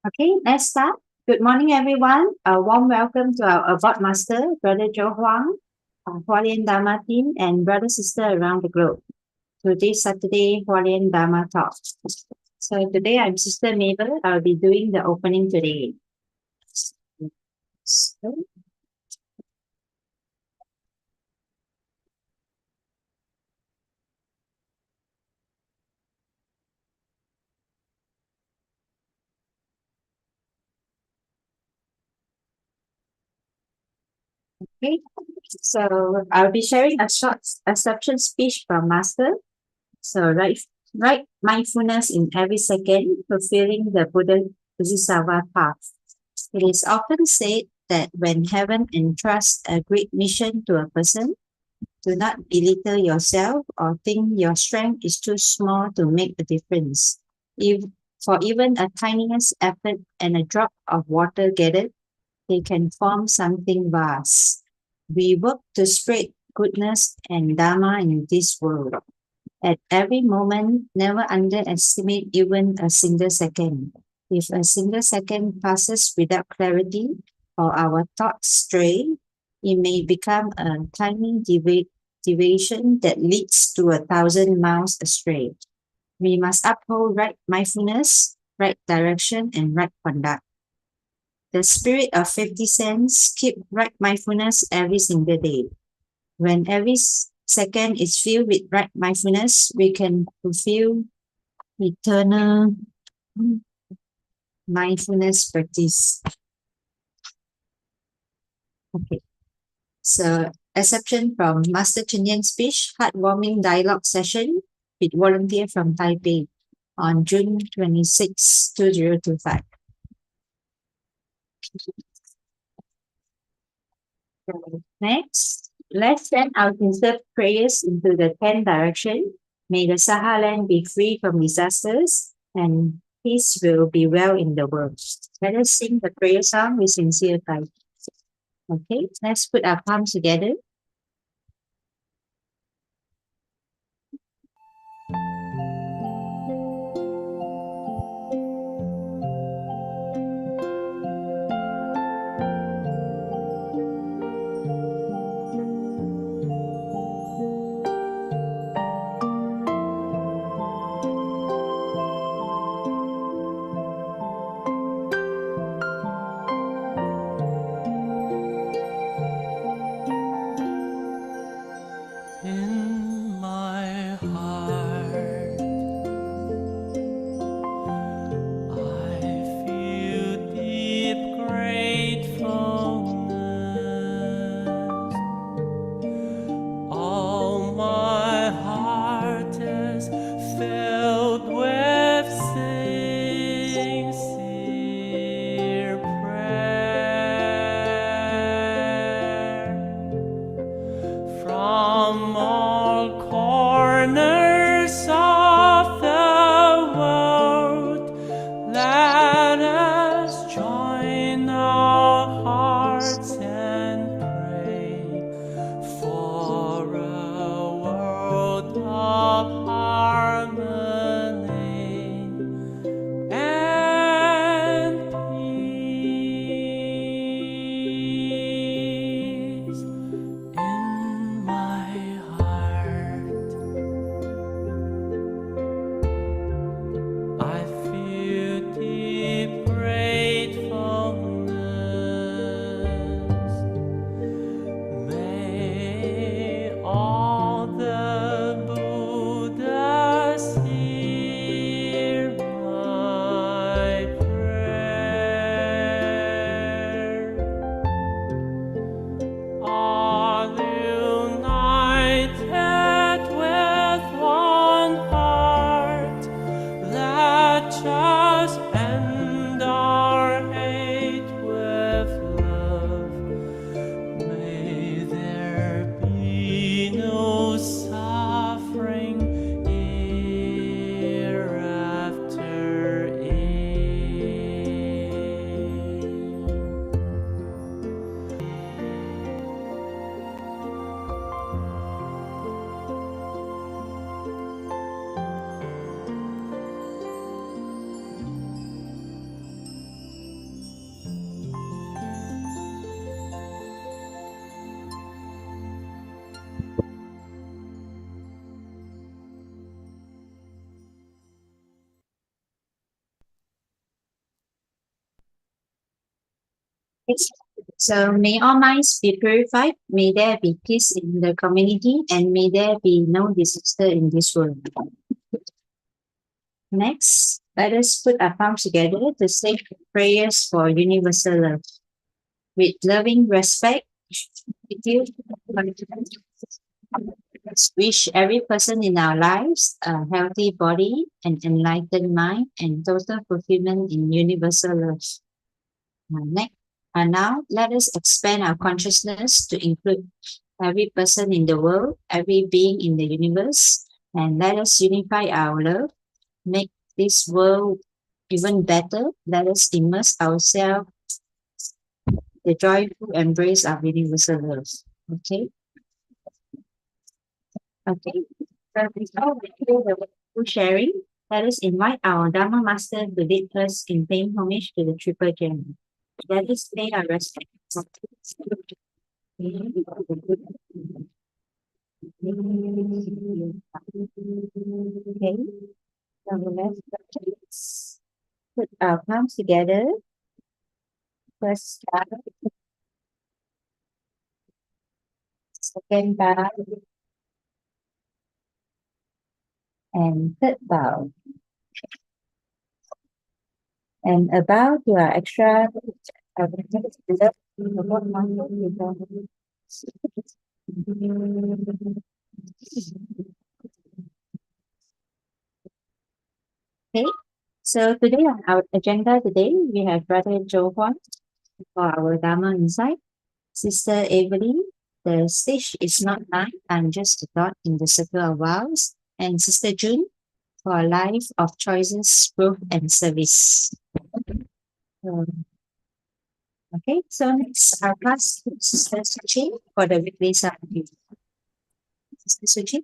Okay, let's start. Good morning, everyone. A warm welcome to our Award Master, Brother Joe Huang, Hualien Dharma team, and brother sister around the globe to this Saturday Hualien Dharma talk. So today I'm Sister Mabel. I'll be doing the opening today. So, okay, so I'll be sharing a short acceptance speech from Master. So right mindfulness in every second, fulfilling the Buddha Bodhisattva path. It is often said that when heaven entrusts a great mission to a person, do not belittle yourself or think your strength is too small to make a difference. If for even a tiniest effort and a drop of water gathered, they can form something vast. We work to spread goodness and Dharma in this world. At every moment, never underestimate even a single second. If a single second passes without clarity or our thoughts stray, it may become a tiny deviation that leads to 1,000 miles astray. We must uphold right mindfulness, right direction, and right conduct. The spirit of 50 cents keep right mindfulness every single day. When every second is filled with right mindfulness, we can fulfill eternal mindfulness practice. Okay. So, exception from Master Chenyan's speech, Heartwarming dialogue session with volunteer from Taipei on June 26, 2025. Next, let's send our sincere prayers into the 10 direction. May the Saharan be free from disasters and peace will be well in the world. Let us sing the prayer song with sincere faith. Okay, let's put our palms together. In my heart, I feel deep gratefulness. All my heart is filled with sincere prayer. From all corners of the world, let us join our hearts and pray for a world of harmony and peace. In my heart, So may all minds be purified, may there be peace in the community, and may there be no disaster in this world. Next, let us put our palms together to say prayers for universal love. With loving respect, wish every person in our lives a healthy body, an enlightened mind, and total fulfillment in universal love. Now, let us expand our consciousness to include every person in the world, every being in the universe, and let us unify our love, make this world even better. Let us immerse ourselves in the joyful embrace of universal love. Okay? Okay. So before we do the wonderful sharing, let us invite our Dharma Master to lead us in paying homage to the Triple Gem. Let us pay our respect. Okay, so let's put our palms together. First bow, second bow, and third bow. And a bow to our extra Okay, so today on our agenda today, we have Brother Huang for our Dharma Insight, Sister Avaley. The stage is not mine, I'm just a dot in the circle of vows, and Sister June for a life of choices, growth, and service. Okay, so next I'll pass to Sister Ching for the weekly summary. Sister Ching.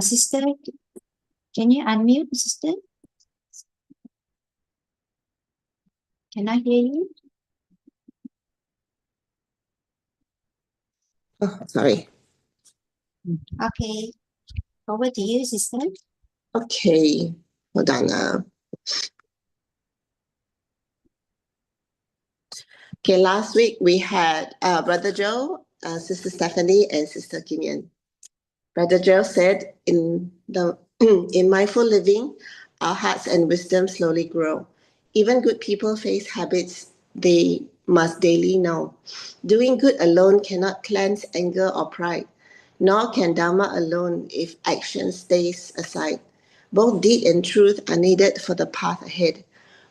Sister, can you unmute, Sister? Can I hear you? Oh, sorry. Okay, over to you, Sister. Okay, hold on. Okay, last week we had Brother Joe, Sister Stephanie, and Sister Kim Yan. Brother Joe said, in mindful living, our hearts and wisdom slowly grow. Even good people face habits they must daily know. Doing good alone cannot cleanse anger or pride, nor can Dharma alone if action stays aside. Both deed and truth are needed for the path ahead.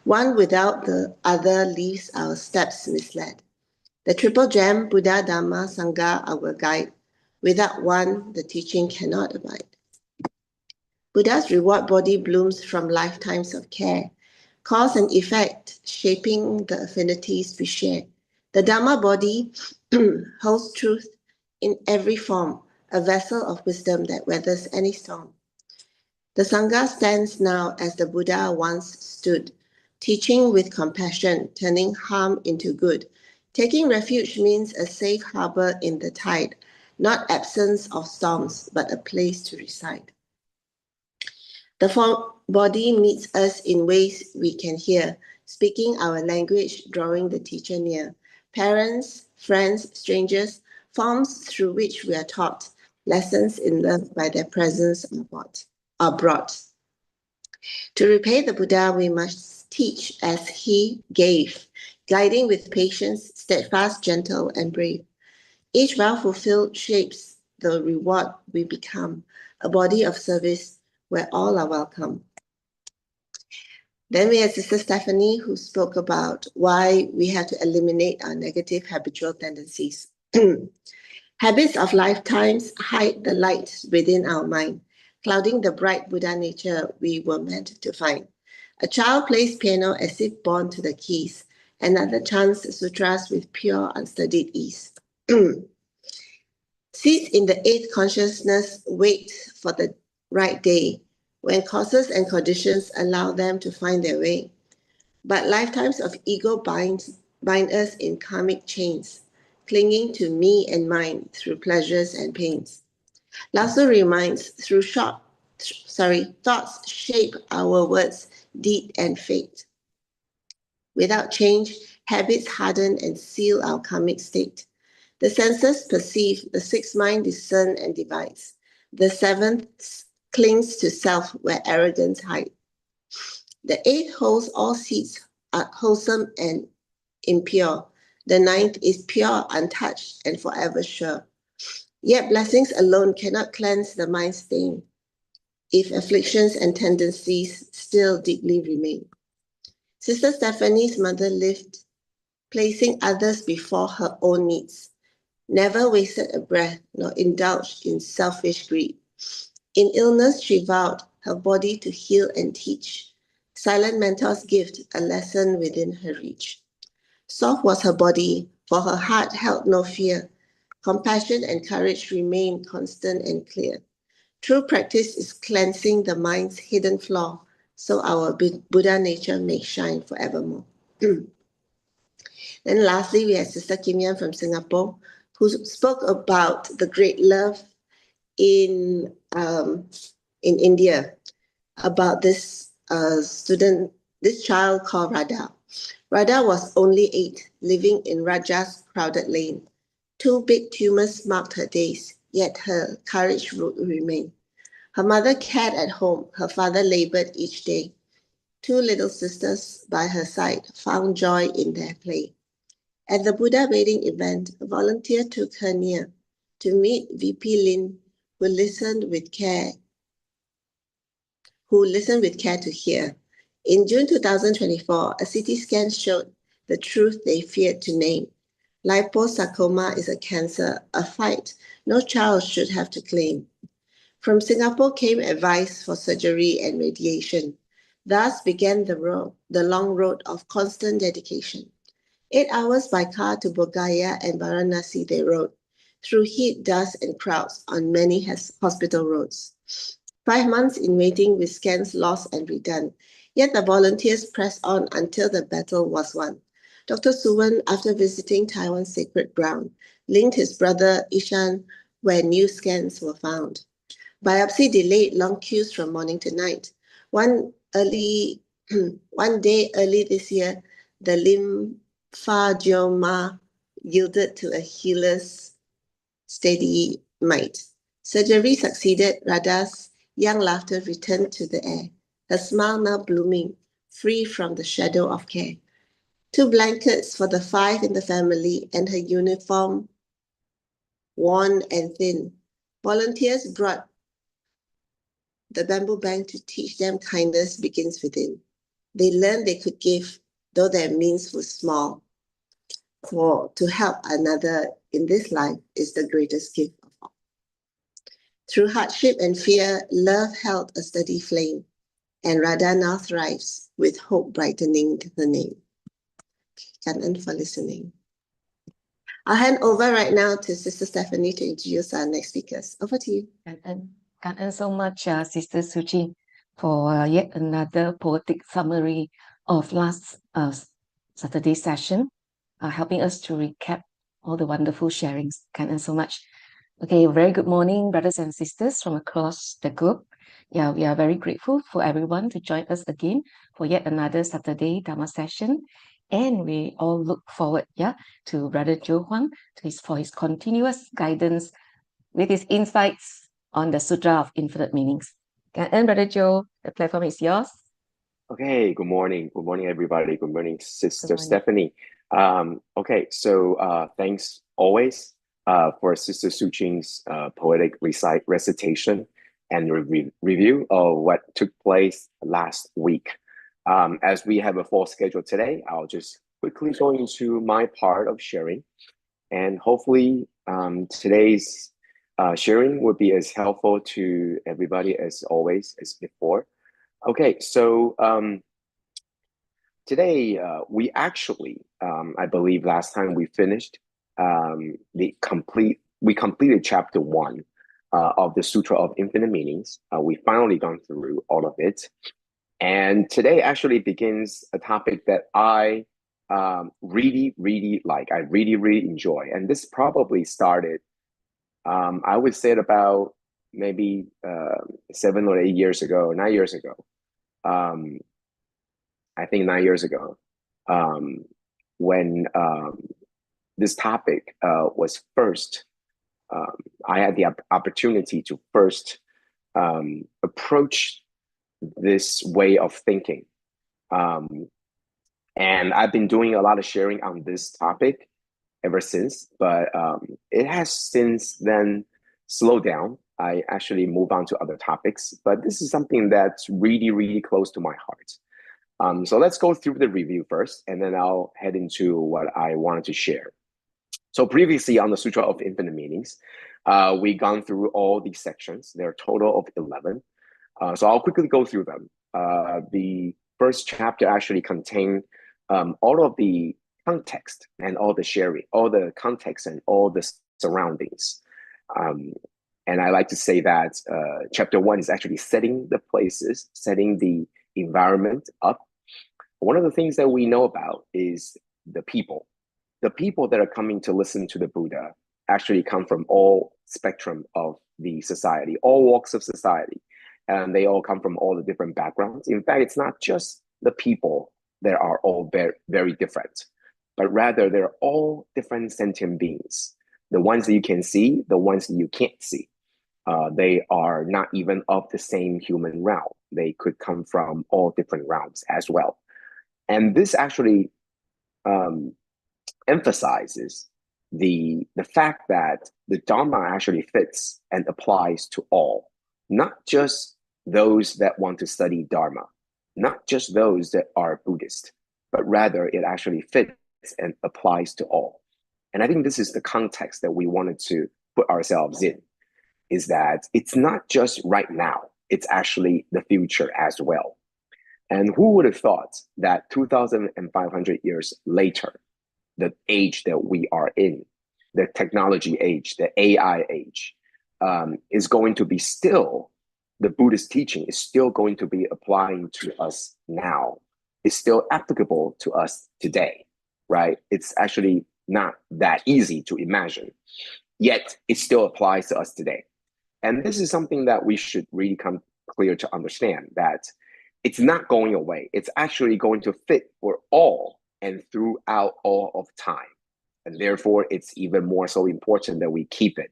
One without the other leaves our steps misled. The triple gem, Buddha, Dharma, Sangha, our guide. Without one, the teaching cannot abide. Buddha's reward body blooms from lifetimes of care, cause and effect shaping the affinities we share. The Dharma body holds truth in every form, a vessel of wisdom that weathers any storm. The Sangha stands now as the Buddha once stood, teaching with compassion, turning harm into good. Taking refuge means a safe harbor in the tide, not absence of storms, but a place to reside. The form body meets us in ways we can hear, speaking our language, drawing the teacher near. Parents, friends, strangers, forms through which we are taught, lessons in love by their presence are brought. To repay the Buddha, we must teach as he gave, guiding with patience, steadfast, gentle, and brave. Each vow fulfilled shapes the reward we become, a body of service where all are welcome. Then we had Sister Stephanie, who spoke about why we have to eliminate our negative habitual tendencies. Habits of lifetimes hide the light within our mind, clouding the bright Buddha nature we were meant to find. A child plays piano as if born to the keys, another chants sutras with pure, unstudied ease. Seeds in the eighth consciousness wait for the right day, when causes and conditions allow them to find their way. But lifetimes of ego bind us in karmic chains, clinging to me and mine through pleasures and pains. Lao Tzu reminds, through short thoughts shape our words, deed, and fate. Without change, habits harden and seal our karmic state. The senses perceive, the sixth mind discern and divides. The seventh clings to self where arrogance hides. The eighth holds all seeds are wholesome and impure. The ninth is pure, untouched, and forever sure. Yet blessings alone cannot cleanse the mind stain if afflictions and tendencies still deeply remain. Sister Stephanie's mother lived, placing others before her own needs, never wasted a breath nor indulged in selfish greed. In illness, she vowed her body to heal and teach. Silent mentors gift a lesson within her reach. Soft was her body, for her heart held no fear. Compassion and courage remain constant and clear. True practice is cleansing the mind's hidden flaw, so our Buddha nature may shine forevermore. Then lastly, we have Sister Kim Yan from Singapore, who spoke about the great love in India, about this this child called Radha. Radha was only 8, living in Raja's crowded lane. 2 big tumors marked her days, yet her courage remained. Her mother cared at home, her father labored each day. 2 little sisters by her side found joy in their play. At the Buddha wedding event, a volunteer took her near to meet VP Lin, who listened with care to hear. In June 2024, a CT scan showed the truth they feared to name. Liposarcoma is a cancer, a fight no child should have to claim. From Singapore came advice for surgery and radiation. Thus began the long road of constant dedication. 8 hours by car to Bodh and Varanasi they rode, through heat, dust, and crowds on many hospital roads. 5 months in waiting with scans lost and redone, yet the volunteers pressed on until the battle was won. Dr. Suwan, after visiting Taiwan's sacred ground, linked his brother Ishan where new scans were found. Biopsy delayed, long queues from morning to night. One day early this year, the lymphangioma yielded to a healer's steady might. Surgery succeeded. Radha's young laughter returned to the air, her smile now blooming, free from the shadow of care. 2 blankets for the 5 in the family and her uniform worn and thin. Volunteers brought the bamboo bank to teach them kindness begins within. They learned they could give, though their means were small. For to help another in this life is the greatest gift of all. Through hardship and fear, love held a steady flame, and Radha now thrives with hope brightening the name. Kan'an for listening. I'll hand over right now to Sister Stephanie to introduce our next speakers. Over to you. Kan'an so much, Sister Suchi, for yet another poetic summary of last Saturday session, helping us to recap all the wonderful sharings. Kan'an so much. Okay, very good morning, brothers and sisters from across the globe. Yeah, we are very grateful for everyone to join us again for yet another Saturday Dharma session. And we all look forward, to Brother Joe Huang for his continuous guidance with his insights on the Sutra of Infinite Meanings. And Brother Joe, the platform is yours. Okay, good morning. Good morning, everybody. Good morning, Sister morning. Stephanie. Okay, so thanks always for Sister Su Ching's poetic recitation and review of what took place last week. As we have a full schedule today, I'll just quickly go into my part of sharing, and hopefully today's sharing will be as helpful to everybody as always as before. Okay, so today we actually, I believe last time we finished we completed chapter 1 of the Sutra of Infinite Meanings. We finally gone through all of it. And today actually begins a topic that I really, really like. I really, really enjoy. And this probably started, I would say, about maybe 7 or 8 years ago, 9 years ago. I think 9 years ago, when this topic was first, I had the opportunity to first approach this way of thinking. And I've been doing a lot of sharing on this topic ever since, but it has since then slowed down. I actually move on to other topics, but this is something that's really, really close to my heart. So let's go through the review first, and then I'll head into what I wanted to share. So previously on the Sutra of Infinite Meanings, we've gone through all these sections. There are a total of 11. So I'll quickly go through them. The first chapter actually contained all of the context and all the sharing, all the context and all the surroundings. And I like to say that chapter 1 is actually setting the places, setting the environment up. One of the things that we know about is the people. The people that are coming to listen to the Buddha actually come from all spectrum of the society, all walks of society. And they all come from all the different backgrounds. In fact, it's not just the people that are all very, very different, but rather they're all different sentient beings. The ones that you can see, the ones that you can't see. They are not even of the same human realm. They could come from all different realms as well. And this actually emphasizes the fact that the Dharma actually fits and applies to all, not just those that want to study Dharma, not just those that are Buddhist, but rather it actually fits and applies to all. And I think this is the context that we wanted to put ourselves in, is that it's not just right now, it's actually the future as well. And who would have thought that 2,500 years later, the age that we are in, the technology age, the AI age, is going to be still, the Buddhist teaching is still going to be applying to us now. It's still applicable to us today, right? It's actually not that easy to imagine, yet it still applies to us today. And this is something that we should really come clear to understand, that it's not going away. It's actually going to fit for all and throughout all of time. And therefore, it's even more so important that we keep it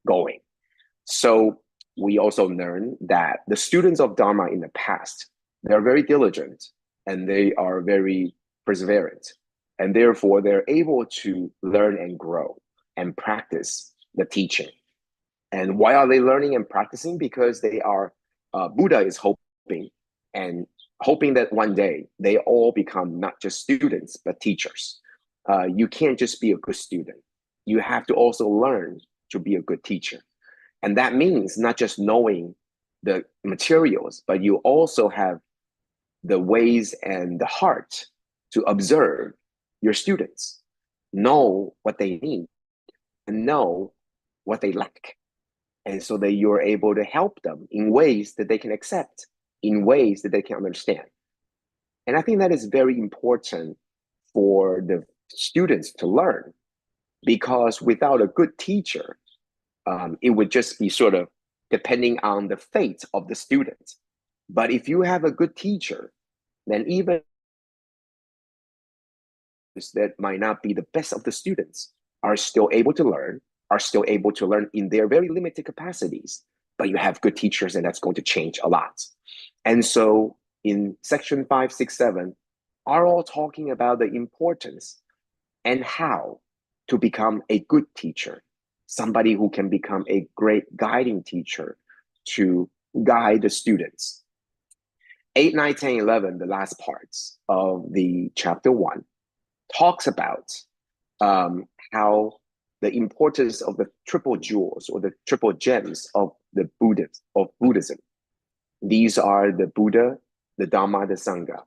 going. So we also learn that the students of Dharma in the past, they're very diligent and they are very perseverant. And therefore, they're able to learn and grow and practice the teaching. And why are they learning and practicing? Because they are, Buddha is hoping that one day they all become not just students, but teachers. You can't just be a good student. You have to also learn to be a good teacher. And that means not just knowing the materials, but you also have the ways and the heart to observe your students, know what they need, and know what they lack. And so that you're able to help them in ways that they can accept, in ways that they can understand. And I think that is very important for the students to learn, because without a good teacher, it would just be sort of depending on the fate of the student. But if you have a good teacher, then even that might not be the best of the students are still able to learn, in their very limited capacities. But you have good teachers, and that's going to change a lot. And so in section 5, 6, 7 are all talking about the importance and how to become a good teacher, somebody who can become a great guiding teacher to guide the students. 8, 9, 10, 11, the last parts of the chapter 1, talks about how the importance of the triple jewels or the triple gems of the Buddhism. These are the Buddha, the Dharma, the Sangha.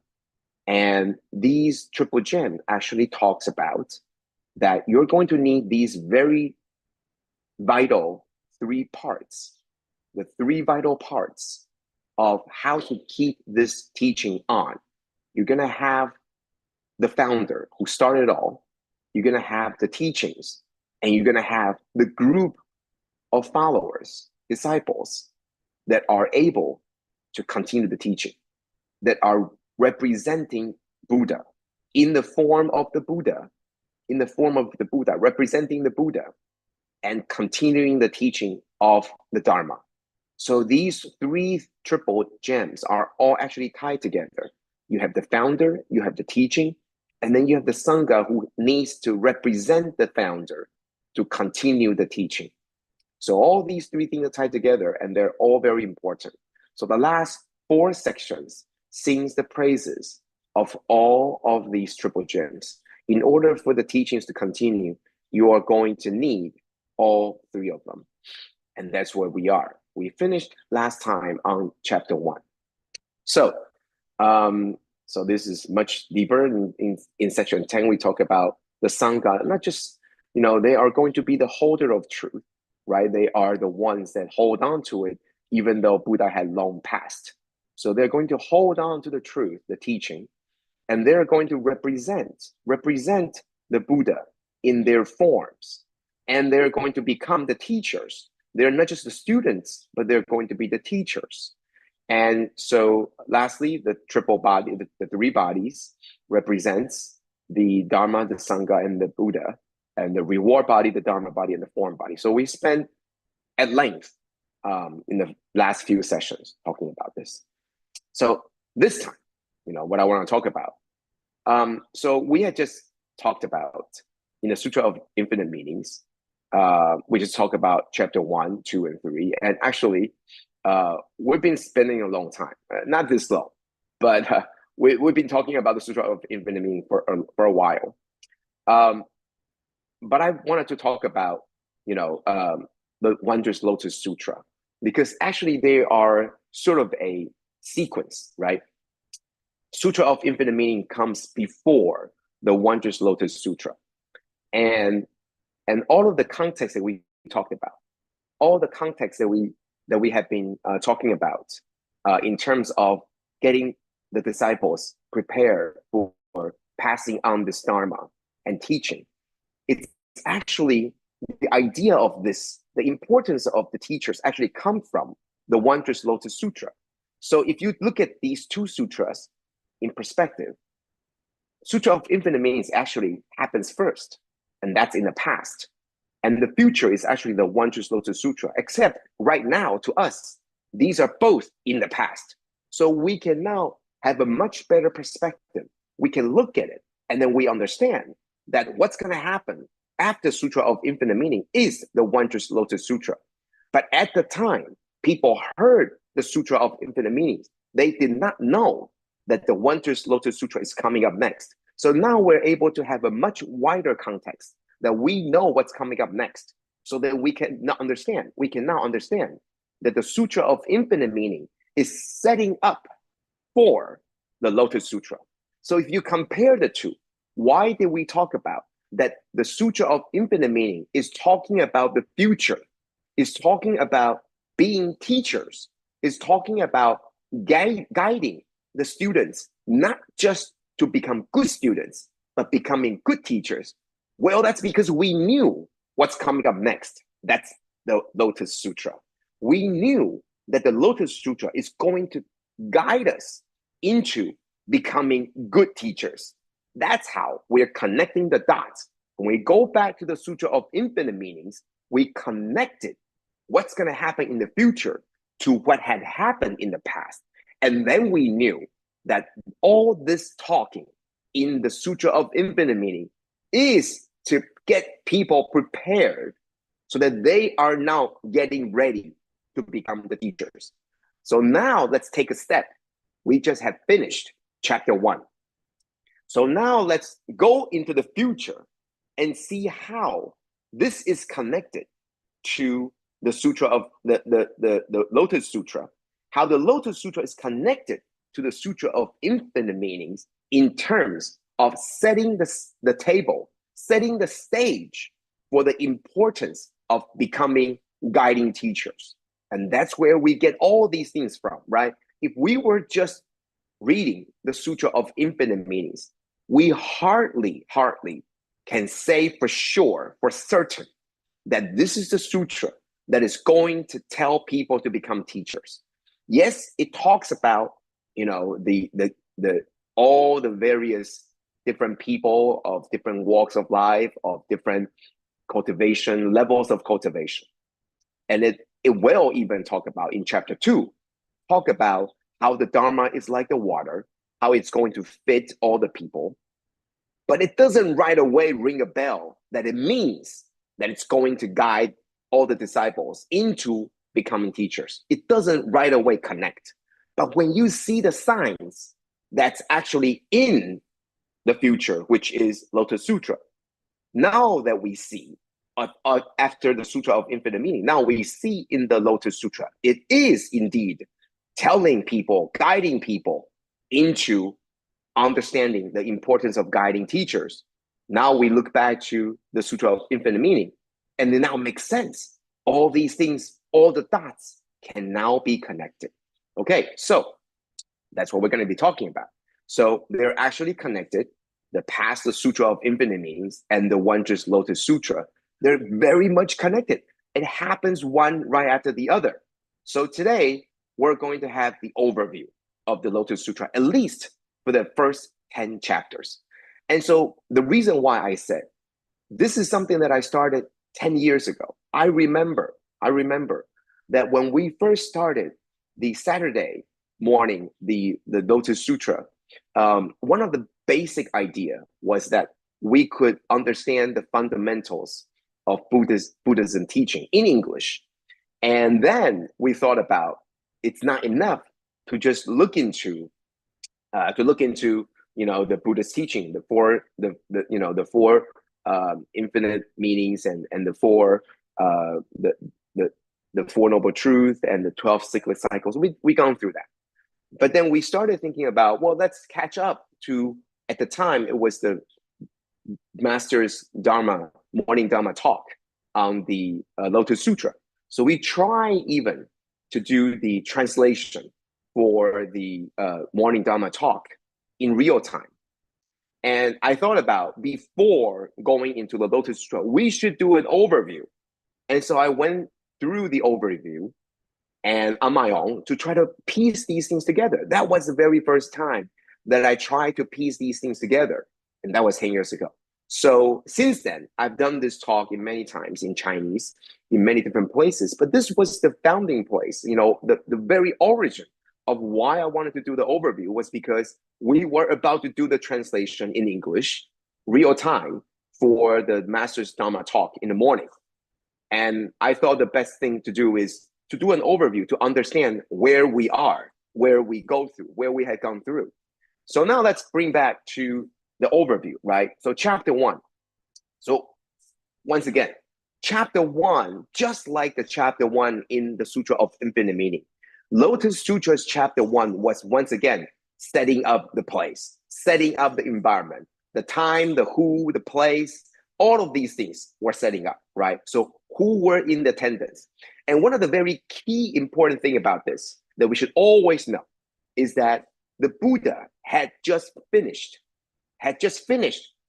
And these triple gems actually talks about that you're going to need these very vital 3 parts, the 3 vital parts of how to keep this teaching on. You're going to have the founder who started it all. You're going to have the teachings, and you're going to have the group of followers, disciples that are able to continue the teaching, that are representing Buddha in the form of the Buddha, representing the Buddha and continuing the teaching of the Dharma. So these three triple gems are all actually tied together. You have the founder, you have the teaching, and then you have the Sangha who needs to represent the founder to continue the teaching. So all these three things are tied together, and they're all very important. So the last 4 sections sings the praises of all of these triple gems. In order for the teachings to continue, you are going to need all 3 of them. And that's where we are. We finished last time on chapter 1. So this is much deeper. In section 10, we talk about the Sangha, not just, they are going to be the holder of truth, right? They are the ones that hold on to it, even though Buddha had long passed. So they're going to hold on to the truth, the teaching, and they're going to represent the Buddha in their forms. And they're going to become the teachers. They're not just the students, but they're going to be the teachers. And so lastly, the triple body, the 3 bodies represents the Dharma, the Sangha, and the Buddha, and the reward body, the Dharma body, and the form body. So we spent at length in the last few sessions talking about this. So this time, what I want to talk about. So we had just talked about in the Sutra of Infinite Meanings, we just talked about chapter 1, 2, and 3. And actually, we've been spending a long time, not this long, but we've been talking about the Sutra of Infinite Meaning for a while. But I wanted to talk about, the Wondrous Lotus Sutra, because actually they are sort of a sequence, right? Sutra of Infinite Meaning comes before the Wondrous Lotus Sutra. And all of the context that we talked about, all the context that we have been talking about in terms of getting the disciples prepared for passing on this Dharma and teaching, it's actually the idea of this, the importance of the teachers actually come from the Wondrous Lotus Sutra. So if you look at these 2 sutras in perspective, Sutra of Infinite Meanings actually happens first, and that's in the past. And the future is actually the Wondrous Lotus Sutra, except right now to us, these are both in the past. So we can now have a much better perspective. We can look at it, and then we understand that what's going to happen after Sutra of Infinite Meaning is the Wondrous Lotus Sutra. But at the time, people heard the Sutra of Infinite Meanings. They did not know that the Wondrous Lotus Sutra is coming up next. So now we're able to have a much wider context, that we know what's coming up next, so that we can now understand that the Sutra of Infinite Meaning is setting up for the Lotus Sutra. So if you compare the 2, why did we talk about that the Sutra of Infinite Meaning is talking about the future, is talking about being teachers, is talking about guiding the students, not just to become good students, but becoming good teachers? Well, that's because we knew what's coming up next. That's the Lotus Sutra. We knew that the Lotus Sutra is going to guide us into becoming good teachers. That's how we're connecting the dots. When we go back to the Sutra of Infinite Meanings, we connected what's going to happen in the future to what had happened in the past. And then we knew that all this talking in the Sutra of Infinite Meaning is to get people prepared so that they are now getting ready to become the teachers. So now let's take a step. We just have finished chapter 1. So now let's go into the future and see how this is connected to the Sutra of the Lotus Sutra, how the Lotus Sutra is connected to the Sutra of Infinite Meanings in terms of setting the table, setting the stage for the importance of becoming guiding teachers. And that's where we get all these things from, right? If we were just reading the Sutra of Infinite Meanings, we hardly can say for sure, for certain, that this is the sutra that is going to tell people to become teachers. Yes, it talks about, you know, the all the various different people of different walks of life, of different cultivation, levels of cultivation. And it will even talk about in chapter 2, talk about how the Dharma is like the water, how it's going to fit all the people. But it doesn't right away ring a bell that it means that it's going to guide all the disciples into becoming teachers. It doesn't right away connect. But when you see the signs that's actually in the future, which is Lotus Sutra, now that we see, after the Sutra of Infinite Meaning, now we see in the Lotus Sutra, it is indeed telling people, guiding people into understanding the importance of guiding teachers. Now we look back to the Sutra of Infinite Meaning, and it now makes sense. All these things, all the dots can now be connected. Okay, so that's what we're going to be talking about. So they're actually connected. The past, the Sutra of Infinite Meanings, and the Wondrous Lotus Sutra, they're very much connected. It happens one right after the other. So today, we're going to have the overview of the Lotus Sutra, at least for the first 10 chapters. And so the reason why I said, this is something that I started 10 years ago. I remember that when we first started the Saturday morning, the Lotus Sutra, one of the basic idea was that we could understand the fundamentals of Buddhism teaching in English. And then we thought about, it's not enough to just look into you know, the Buddhist teaching, the four infinite meanings, and the four the Four Noble Truths and the 12 cyclic cycles. We gone through that. But then we started thinking about, well, let's catch up to, at the time, it was the Master's Dharma, morning Dharma talk on the Lotus Sutra. So we try even to do the translation for the morning Dharma talk in real time. And I thought about, before going into the Lotus Sutra, we should do an overview. And so I went through the overview and on my own to try to piece these things together. That was the very first time that I tried to piece these things together. And that was 10 years ago. So since then, I've done this talk in many times in Chinese, in many different places, but this was the founding place, you know, the very origin of why I wanted to do the overview was because we were about to do the translation in English, real time, for the Master's Dharma talk in the morning. And I thought the best thing to do is to do an overview to understand where we are, where we go through, where we had gone through. So now let's bring back to the overview, right? So chapter 1. So once again, chapter 1, just like the chapter 1 in the Sutra of Infinite Meaning, Lotus Sutra's chapter 1 was once again setting up the place, setting up the environment, the time, the who, the place, all of these things were setting up, right? So who were in attendance? And one of the very key important thing about this that we should always know is that the Buddha had just finished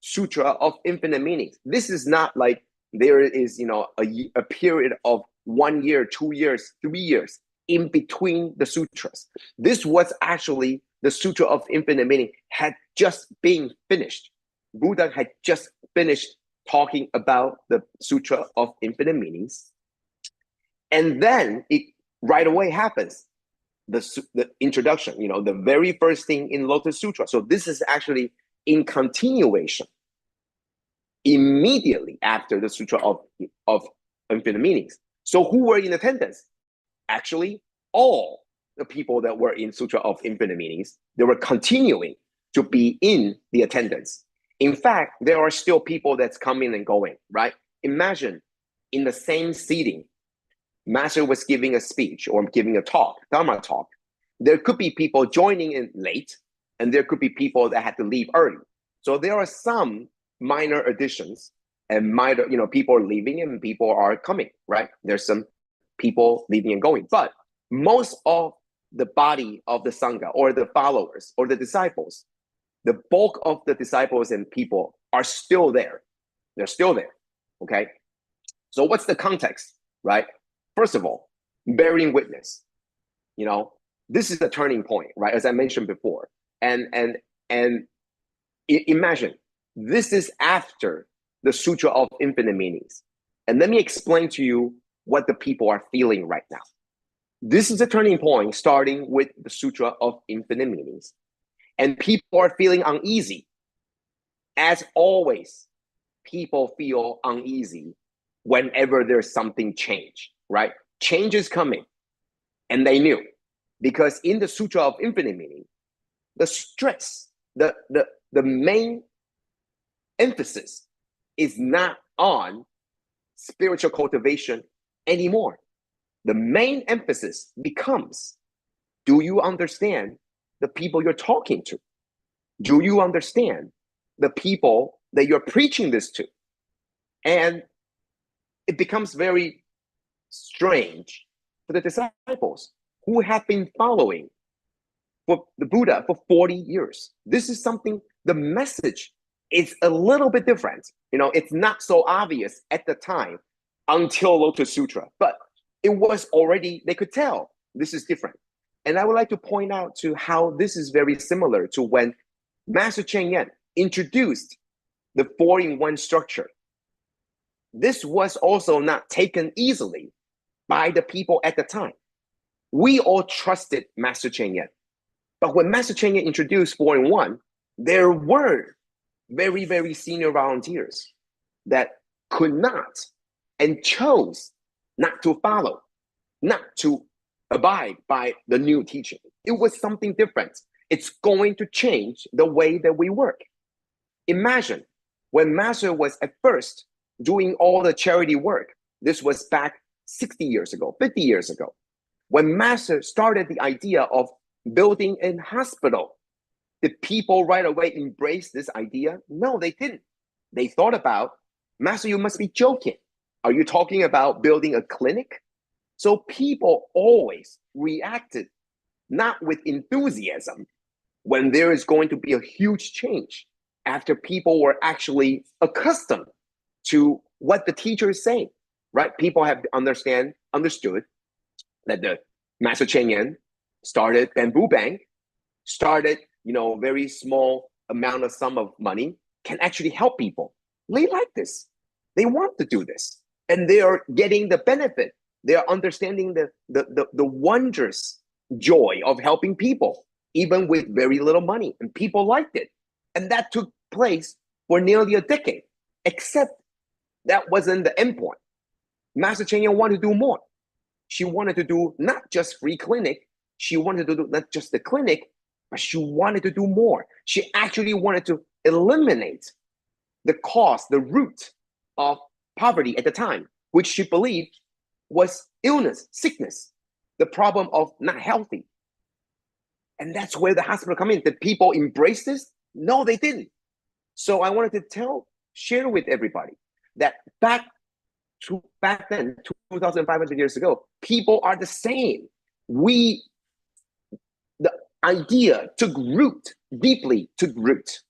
Sutra of Infinite Meanings. This is not like there is, you know, a period of 1 year, 2 years, 3 years in between the sutras. This was actually the Sutra of Infinite Meaning had just been finished. Buddha had just finished talking about the Sutra of Infinite Meanings. And then it right away happens, the introduction, you know, the very first thing in Lotus Sutra. So this is actually in continuation, immediately after the Sutra of Infinite Meanings. So who were in attendance? Actually, all the people that were in Sutra of Infinite Meanings, they were continuing to be in the attendance. In fact, there are still people that's coming and going, right? Imagine in the same seating, Master was giving a speech or giving a talk, Dharma talk. There could be people joining in late, and there could be people that had to leave early. So there are some minor additions and minor, you know, people are leaving and people are coming, right? There's some people leaving and going, but most of the body of the Sangha or the followers or the disciples, the bulk of the disciples and people are still there. They're still there, okay? So what's the context, right? First of all, bearing witness. This is a turning point, right? As I mentioned before. And imagine, this is after the Sutra of Infinite Meanings. And let me explain to you what the people are feeling right now. This is a turning point starting with the Sutra of Infinite Meanings. And people are feeling uneasy. As always, people feel uneasy whenever there's something change, right? Change is coming. And they knew. Because in the Sutra of Infinite Meaning, the stress, the main emphasis is not on spiritual cultivation anymore. The main emphasis becomes, do you understand the people you're talking to? Do you understand the people that you're preaching this to? And it becomes very strange for the disciples who have been following for the Buddha for 40 years. This is something, the message is a little bit different. It's not so obvious at the time until Lotus Sutra, but it was already, they could tell this is different. And I would like to point out to how this is very similar to when Master Cheng Yen introduced the 4-in-1 structure. This was also not taken easily by the people at the time. We all trusted Master Cheng Yen. But when Master Cheng Yen introduced 4-in-1, there were very, very senior volunteers that could not and chose not to follow, not to abide by the new teaching. It was something different. It's going to change the way that we work. Imagine when Master was at first doing all the charity work. This was back 60 years ago, 50 years ago. When Master started the idea of building a hospital, did people right away embrace this idea? No, they didn't. They thought about, Master, you must be joking. Are you talking about building a clinic? So people always reacted not with enthusiasm when there is going to be a huge change after people were actually accustomed to what the teacher is saying, right? People have understood that the Master Cheng Yen started Bamboo Bank, started, very small amount of sum of money, can actually help people. They like this. They want to do this. And they are getting the benefit. They are understanding the wondrous joy of helping people, even with very little money. And people liked it. And that took place for nearly a decade, except that wasn't the end point. Master Cheng Yen wanted to do more. She wanted to do not just free clinic. She wanted to do not just the clinic, but she wanted to do more. She actually wanted to eliminate the cause, the root of poverty at the time, which she believed was illness, sickness, the problem of not healthy. And that's where the hospital come in. Did people embrace this? No, they didn't. So I wanted to share with everybody that back then, 2,500 years ago, people are the same. The idea took root, deeply took root.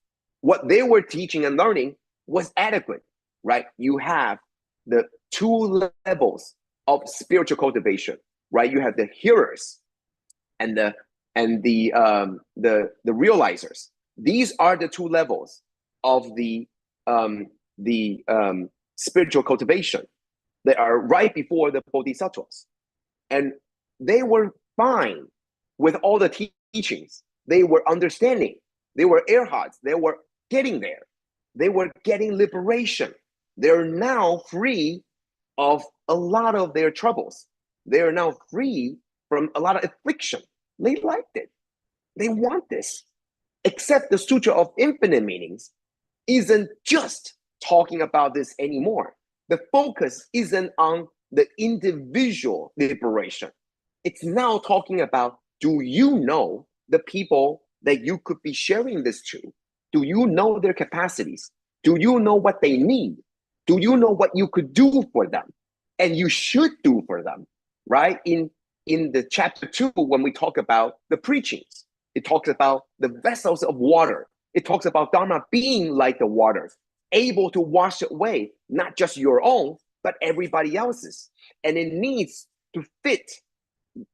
What they were teaching and learning was adequate, right? You have the two levels of spiritual cultivation, right? You have the hearers and the realizers. These are the two levels of the spiritual cultivation that are right before the bodhisattvas. And they were fine with all the teachings. They were understanding. They were arhats. They were getting there. They were getting liberation. They're now free of a lot of their troubles. They are now free from a lot of affliction. They liked it. They want this. Except the Sutra of Infinite Meanings isn't just talking about this anymore. The focus isn't on the individual liberation. It's now talking about, do you know the people that you could be sharing this to? Do you know their capacities? Do you know what they need? Do you know what you could do for them? And you should do for them, right? In the chapter 2, when we talk about the preachings, it talks about the vessels of water. It talks about Dharma being like the waters, able to wash away not just your own, but everybody else's. And it needs to fit.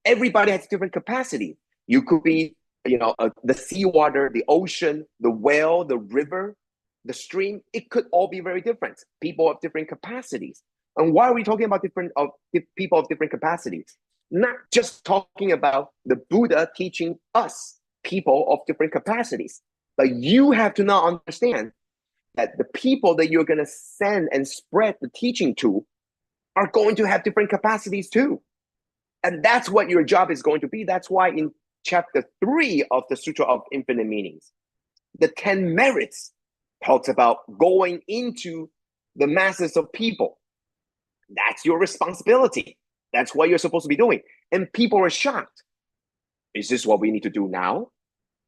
Everybody has different capacity. You could be, the seawater, the ocean, the well, the river, the stream. It could all be very different. People of different capacities. And why are we talking about people of different capacities? Not just talking about the Buddha teaching us people of different capacities, but you have to now understand that the people that you're going to send and spread the teaching to are going to have different capacities too. And that's what your job is going to be. That's why in chapter 3 of the Sutra of Infinite Meanings, the 10 merits talks about going into the masses of people. That's your responsibility. That's what you're supposed to be doing. And people are shocked. Is this what we need to do now?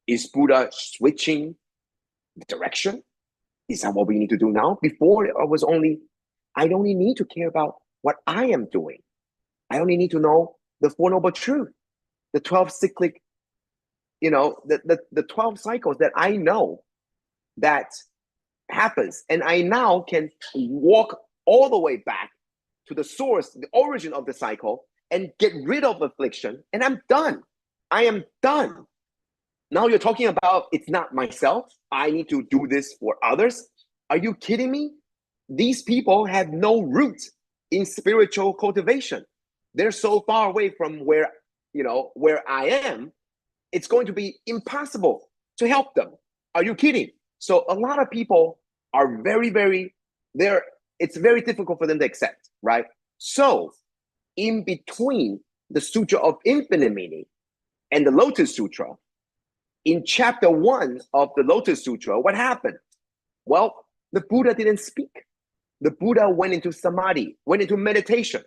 Is Buddha switching the direction? Is that what we need to do now? Before it was I only need to care about what I am doing. I only need to know the Four Noble Truth, the 12 cyclic, the 12 cycles that I know that happens. And I now can walk all the way back to the source, the origin of the cycle, and get rid of affliction. And I'm done. I am done. Now you're talking about it's not myself. I need to do this for others. Are you kidding me? These people have no root in spiritual cultivation. They're so far away from where I am. It's going to be impossible to help them. Are you kidding? So a lot of people are it's very difficult for them to accept, right? So in between the Sutra of Infinite Meaning and the Lotus Sutra, in chapter 1 of the Lotus Sutra, what happened? Well, the Buddha didn't speak. The Buddha went into samadhi, went into meditation.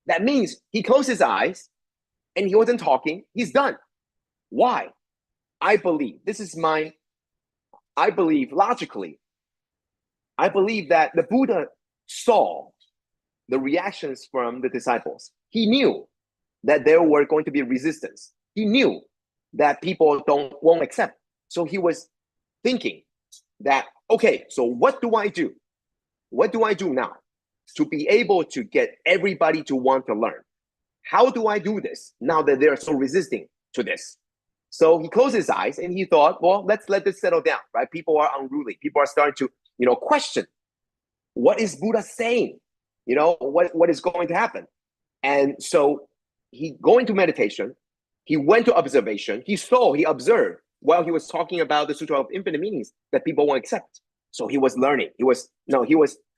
That means he closed his eyes and he wasn't talking. He's done. Why? I believe logically, I believe that the Buddha saw the reactions from the disciples. He knew that there were going to be resistance. He knew that people won't accept. So he was thinking that, okay, so what do I do? What do I do now to be able to get everybody to want to learn? How do I do this now that they're so resisting to this? So he closed his eyes and he thought, well, let's let this settle down, right? People are unruly. People are starting to, question. What is Buddha saying? What is going to happen? And so he go into meditation. He went to observation. He observed while he was talking about the Sutra of Infinite Meanings that people won't accept. So he was learning. He was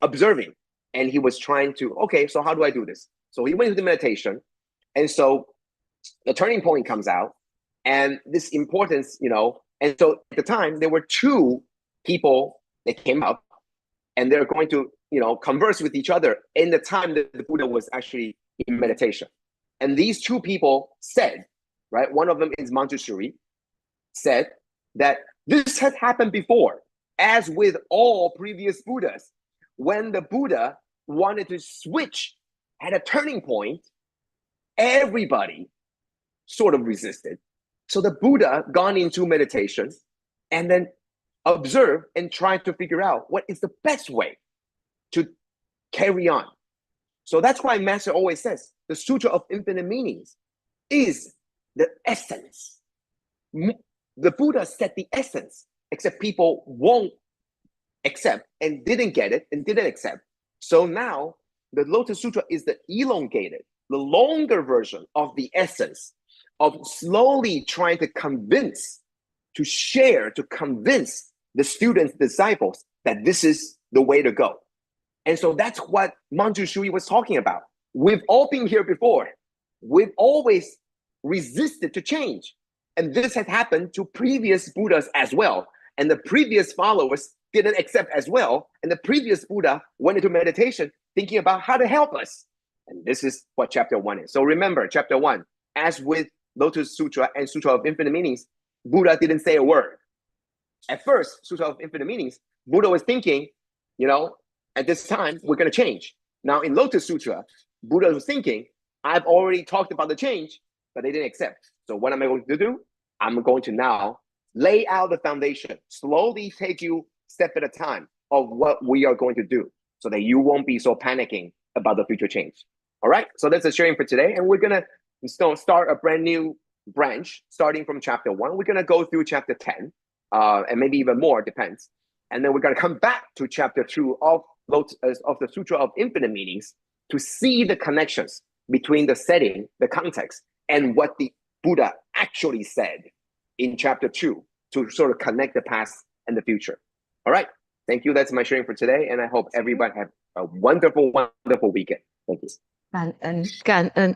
observing, and he was trying to, okay, so how do I do this? So he went into the meditation. And so the turning point comes out, and this importance, and so at the time there were two people that came up, and they're going to, converse with each other in the time that the Buddha was actually in meditation. And these two people said, right, one of them is Manjushri, said that this had happened before, as with all previous Buddhas. When the Buddha wanted to switch at a turning point, everybody sort of resisted. So the Buddha gone into meditation and then observed and tried to figure out what is the best way to carry on. So that's why Master always says the Sutra of Infinite Meanings is the essence. The Buddha said the essence, except people won't accept and didn't get it and didn't accept. So now the Lotus Sutra is the elongated, the longer version of the essence of slowly trying to convince, to share, to convince the students, disciples that this is the way to go. And so that's what Manjushri was talking about. We've all been here before. We've always resisted to change. And this had happened to previous Buddhas as well. And the previous followers didn't accept as well. And the previous Buddha went into meditation thinking about how to help us. And this is what chapter 1 is. So remember, chapter 1, as with Lotus Sutra and Sutra of Infinite Meanings, Buddha didn't say a word. At first, Sutra of Infinite Meanings, Buddha was thinking, at this time, we're going to change. Now in Lotus Sutra, Buddha was thinking, I've already talked about the change, but they didn't accept. So what am I going to do? I'm going to now lay out the foundation, slowly take you step at a time of what we are going to do so that you won't be so panicking about the future change. All right, so that's the sharing for today, and we're gonna start a brand new branch starting from chapter 1. We're gonna go through chapter 10, and maybe even more, depends. And then we're gonna come back to chapter 2 of the Sutra of Infinite Meanings to see the connections between the setting, the context, and what the Buddha actually said in chapter 2 to sort of connect the past and the future. All right, thank you. That's my sharing for today, and I hope everybody have a wonderful, wonderful weekend. Thank you. 感恩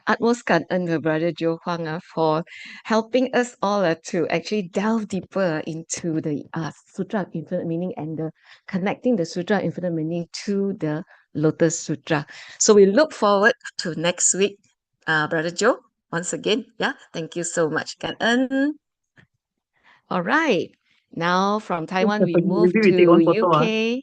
utmost 感恩 the brother Joe Huang for helping us all to actually delve deeper into the Sutra of Infinite Meaning and connecting the Sutra of Infinite Meaning to the Lotus Sutra. So we look forward to next week, brother Joe. Once again, yeah, thank you so much. 感恩. All right, now from Taiwan we move to UK.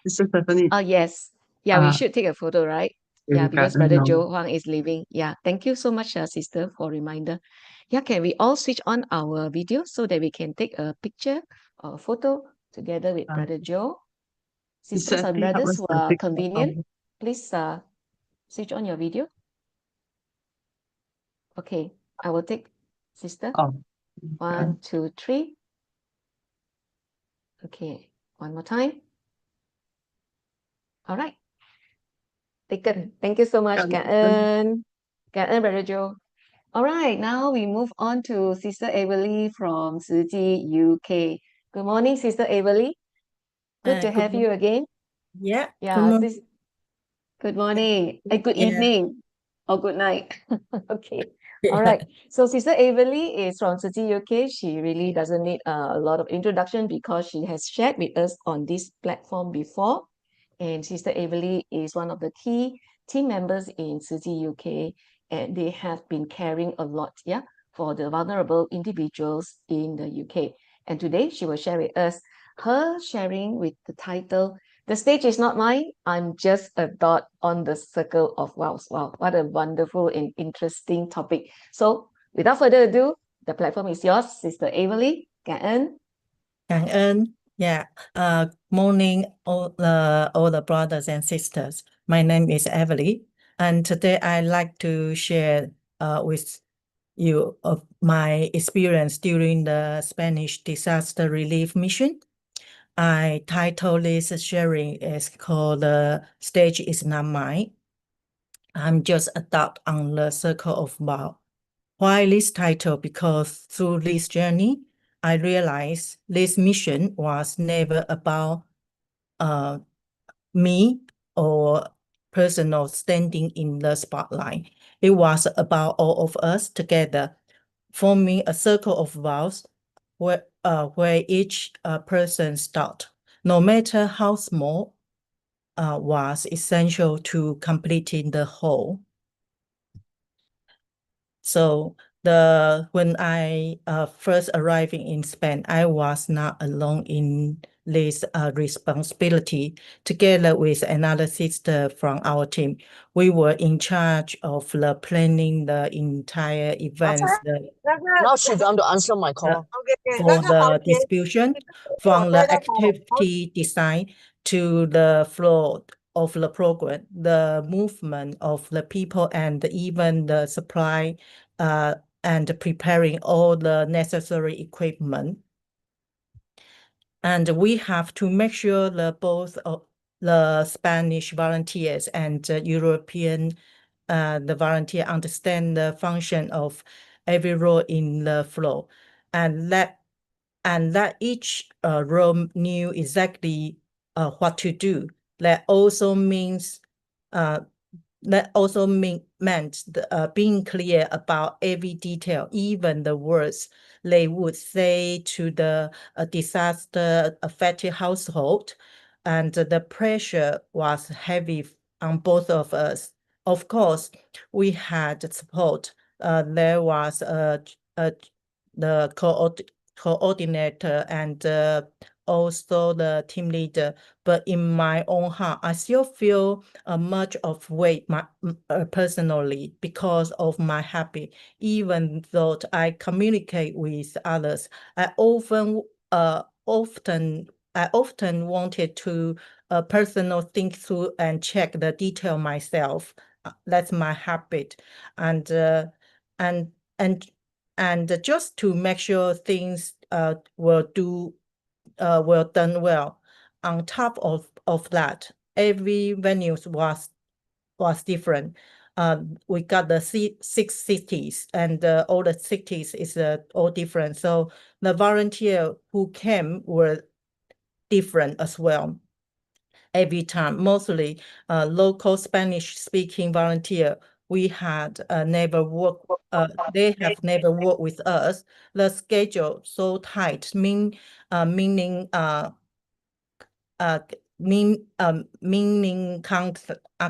Sister Stephanie. Oh yes, yeah, we Uh, should take a photo, right? Yeah, because brother Joe Huang is leaving. Yeah, thank you so much, sister, for reminder. Yeah, can we all switch on our video so that we can take a picture or a photo together with brother Joe? Sisters and brothers who are convenient, please switch on your video. Okay, I will take sister. Oh, 1, 2, 3. Okay, one more time. All right. Taken. Thank you so much, Cảm ơn brother Joe. All right, now we move on to Sister Avaley from Tzu Chi, UK. Good morning, Sister Avaley. Good to have you again. Yeah. Yeah, good morning. Good Yeah. evening or good night. Okay. All right. So Sister Avaley is from Tzu Chi, UK. She really doesn't need a lot of introduction because she has shared with us on this platform before. And Sister Avaley is one of the key team members in Tzu Chi, UK. And they have been caring a lot, yeah, for the vulnerable individuals in the UK. And today she will share with us her sharing with the title, "The Stage is Not Mine, I'm Just a Dot on the Circle of Vows." Wow, what a wonderful and interesting topic. So without further ado, the platform is yours, Sister Avaley. Cảm ơn. Cảm ơn. Yeah. Morning, all the brothers and sisters. My name is Avaley, and today I'd like to share with you of my experience during the Spanish disaster relief mission. I title this sharing is called "The Stage is Not Mine. I'm Just a Dot on the Circle of Vows." Why this title? Because through this journey, I realized this mission was never about me or personal standing in the spotlight. It was about all of us together, forming a circle of vows where each person starts, no matter how small, was essential to completing the whole. So when I first arriving in Spain, I was not alone in this responsibility. Together with another sister from our team, we were in charge of the planning the entire events. Now she's going to answer my call. For the distribution, from the activity design to the flow of the program, the movement of the people, and even the supply and preparing all the necessary equipment. And we have to make sure that both the Spanish volunteers and European the volunteer understand the function of every role in the flow, and that each role knew exactly what to do. That also means meant being clear about every detail, even the words they would say to the disaster-affected household. And the pressure was heavy on both of us. Of course, we had support. There was the coordinator and also the team leader, but in my own heart, I still feel much of weight personally because of my habit. Even though I communicate with others, I often wanted to personally think through and check the detail myself. That's my habit, and and just to make sure things were done well. On top of that, every venue was different. We got the 6 cities, and all the cities is all different. So the volunteer who came were different as well. Every time, mostly local Spanish speaking volunteer. We had never worked. They have never worked with us. The schedule so tight, meaning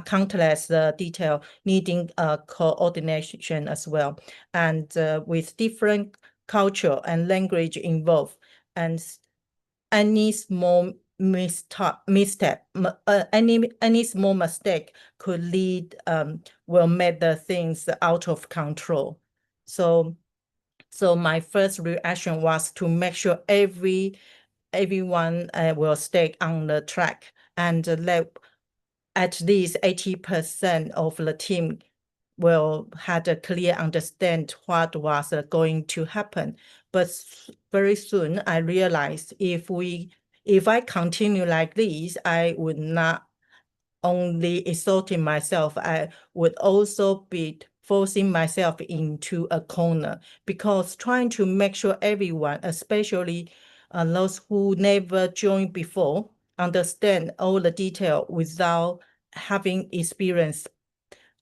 countless detail needing coordination as well, and with different culture and language involved, and any small misstep, any small mistake could lead will make the things out of control. So my first reaction was to make sure everyone will stay on the track, and let at least 80% of the team will had a clear understand what was going to happen. But very soon I realized if I continue like this, I would not only exhausting myself, I would also be forcing myself into a corner, because trying to make sure everyone, especially those who never joined before, understand all the detail without having experience,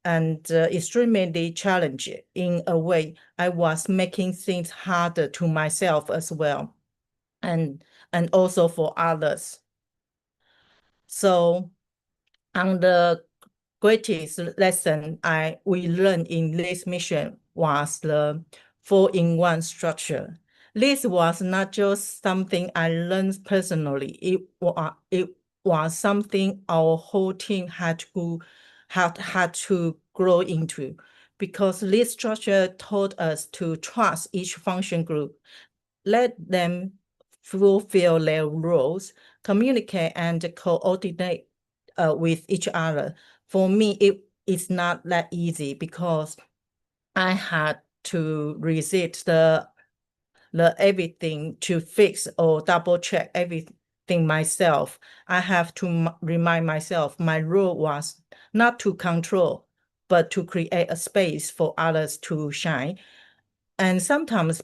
and extremely challenging. In a way, I was making things harder to myself as well, and also for others. So on the greatest lesson we learned in this mission was the 4-in-1 structure. This was not just something I learned personally. It was something our whole team had to grow into, because this structure taught us to trust each function group, let them fulfill their roles, communicate and coordinate with each other. For me, it's not that easy, because I had to resist the everything, to fix or double check everything myself. I have to remind myself my role was not to control, but to create a space for others to shine. And sometimes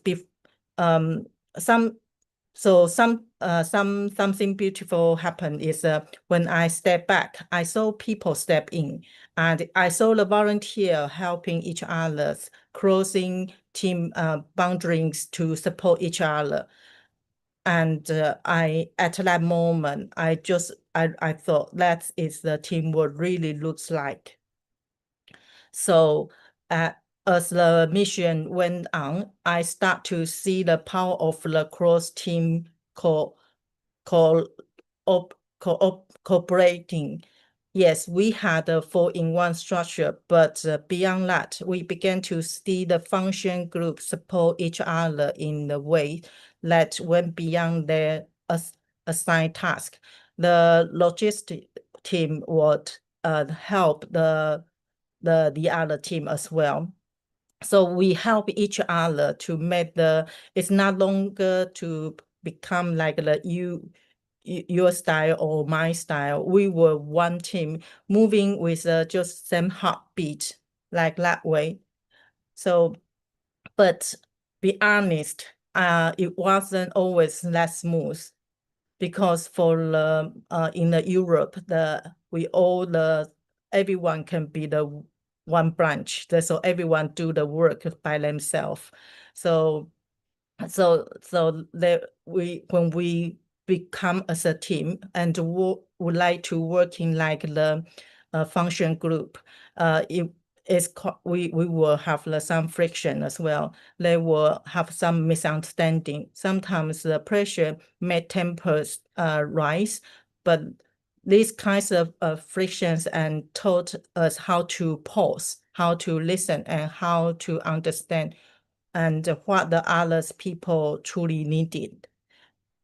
something beautiful happened is when I step back, I saw people step in, and I saw the volunteer helping each other, crossing team boundaries to support each other. And at that moment, I thought that is the teamwork really looks like. So as the mission went on, I start to see the power of the cross-team cooperating. Yes, we had a 4-in-1 structure, but beyond that, we began to see the function group support each other in the way that went beyond their assigned task. The logistic team would help the other team as well. So we help each other to make it's not longer to become like your style or my style. We were one team moving with just same heartbeat, like that way. So, but be honest, it wasn't always that smooth, because for in the Europe, everyone can be the one branch. So everyone do the work by themselves. So when we become as a team and would like to work in like the function group, we will have some friction as well. They will have some misunderstanding. Sometimes the pressure may tempers rise, but these kinds of frictions and taught us how to pause, how to listen, and how to understand, and what the others people truly needed.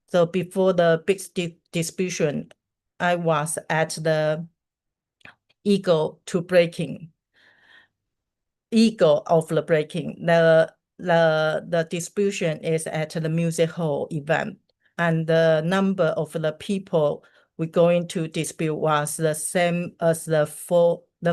So before the big distribution, I was at the ego to breaking. ego of the breaking. The distribution is at the music hall event, and the number of the people we're going to dispute was the same as the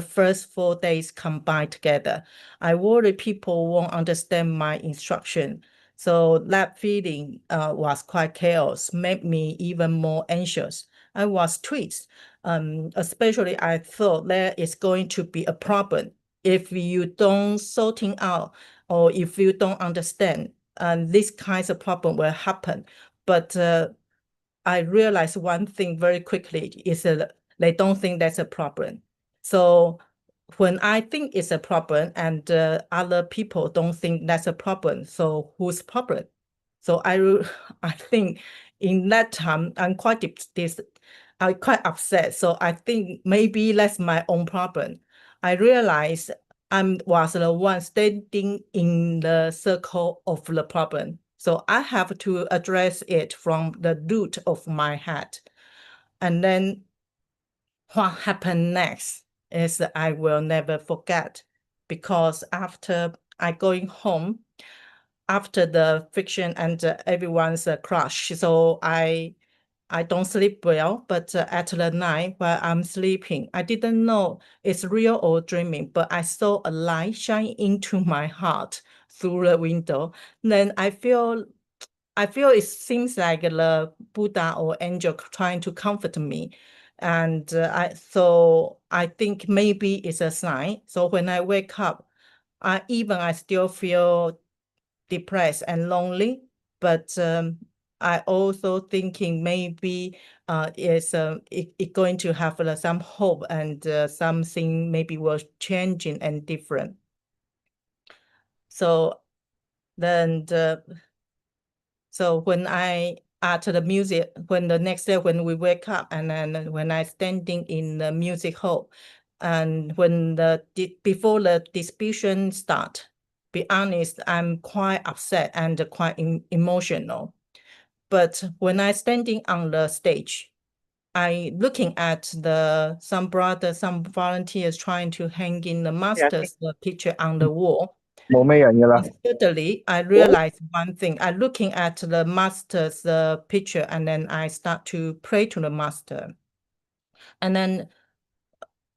first 4 days combined together. I worry people won't understand my instruction. So that feeling was quite chaos, made me even more anxious. I was twitched. Especially I thought there is going to be a problem if you don't sorting out or if you don't understand, this kinds of problem will happen. But I realized one thing very quickly is that they don't think that's a problem. So when I think it's a problem and other people don't think that's a problem, so whose problem? So I think in that time I'm quite upset. So I think maybe that's my own problem. I realized I was the one standing in the circle of the problem. So I have to address it from the root of my head. And then what happened next is I will never forget, because after I going home, after the fiction and everyone's crush, so I don't sleep well, but at the night while I'm sleeping, I didn't know it's real or dreaming, but I saw a light shine into my heart through the window. Then I feel it seems like the Buddha or angel trying to comfort me. And so I think maybe it's a sign. So when I wake up, I still feel depressed and lonely, but I also thinking maybe it going to have some hope and something maybe was changing and different. So then so when I at the music, when the next day when we wake up and then when I standing in the music hall, and when before the distribution start, be honest, I'm quite upset and quite emotional. But when I standing on the stage, I looking at some volunteers trying to hang in the master's picture on the wall. 冇咩人噶啦。 Suddenly, I realized one thing. I looking at the master's picture, and then I start to pray to the master. And then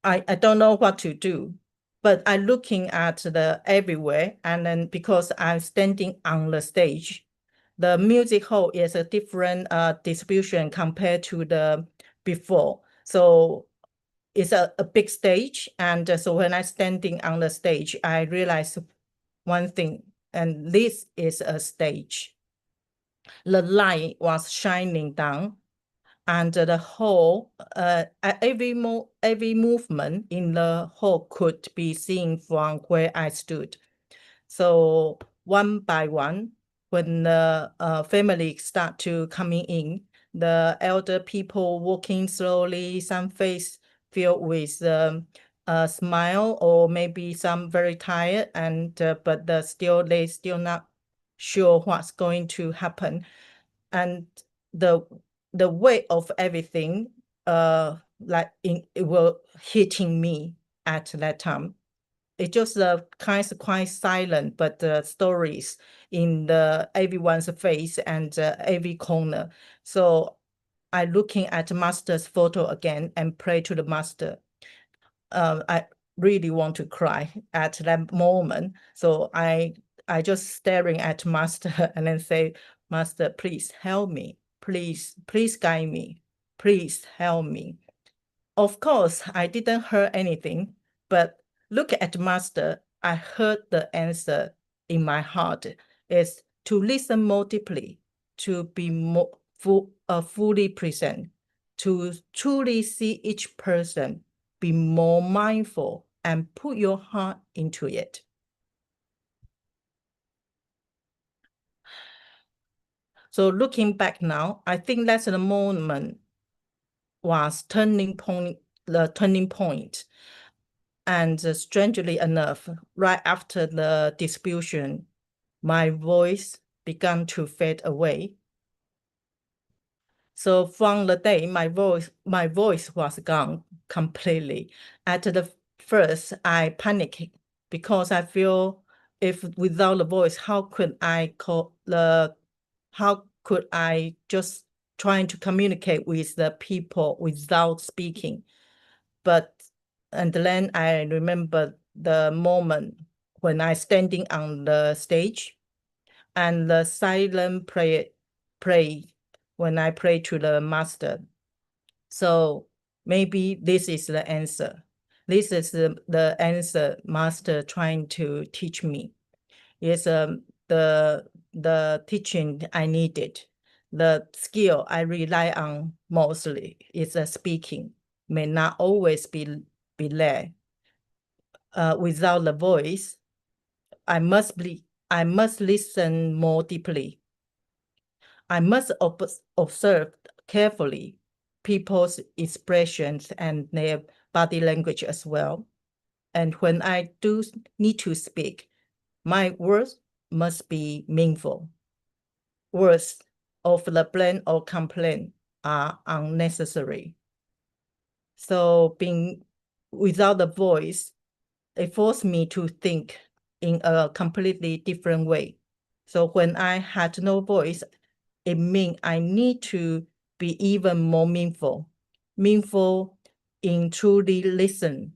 I don't know what to do, but I looking at the everywhere, and then because I'm standing on the stage, the music hall is a different distribution compared to the before. So it's a big stage, and so when I standing on the stage, I realized one thing, and this is a stage. The light was shining down, and the whole every movement in the hall could be seen from where I stood. So one by one, when the family start to coming in, the elder people walking slowly, some face filled with a smile, or maybe some very tired, and but they still not sure what's going to happen. And the weight of everything like it will hitting me at that time. It just kind of quite silent, but the stories in everyone's face and every corner. So I looking at master's photo again and pray to the master. I really want to cry at that moment. So I just staring at master and then say, Master, please help me. Please guide me. Please help me. Of course, I didn't hear anything, but look at master, I heard the answer in my heart is to listen more deeply, to be more fully present, to truly see each person, be more mindful, and put your heart into it. So looking back now, I think that's the moment was the turning point. And strangely enough, right after the distribution, my voice began to fade away. So from the day my voice was gone completely. At the first, I panicked because I feel if without the voice, how could I just trying to communicate with the people without speaking? And then I remember the moment when I standing on the stage and the silent pray when I pray to the master. So maybe this is the answer. This is the answer master trying to teach me. It's the teaching I needed. The skill I rely on mostly is speaking. May not always be there. Without the voice, I must listen more deeply. I must observe carefully people's expressions and their body language as well. And when I do need to speak, my words must be meaningful. Words of the blame or complaint are unnecessary. So being without the voice, it forced me to think in a completely different way. So when I had no voice, it means I need to be even more meaningful in truly listening,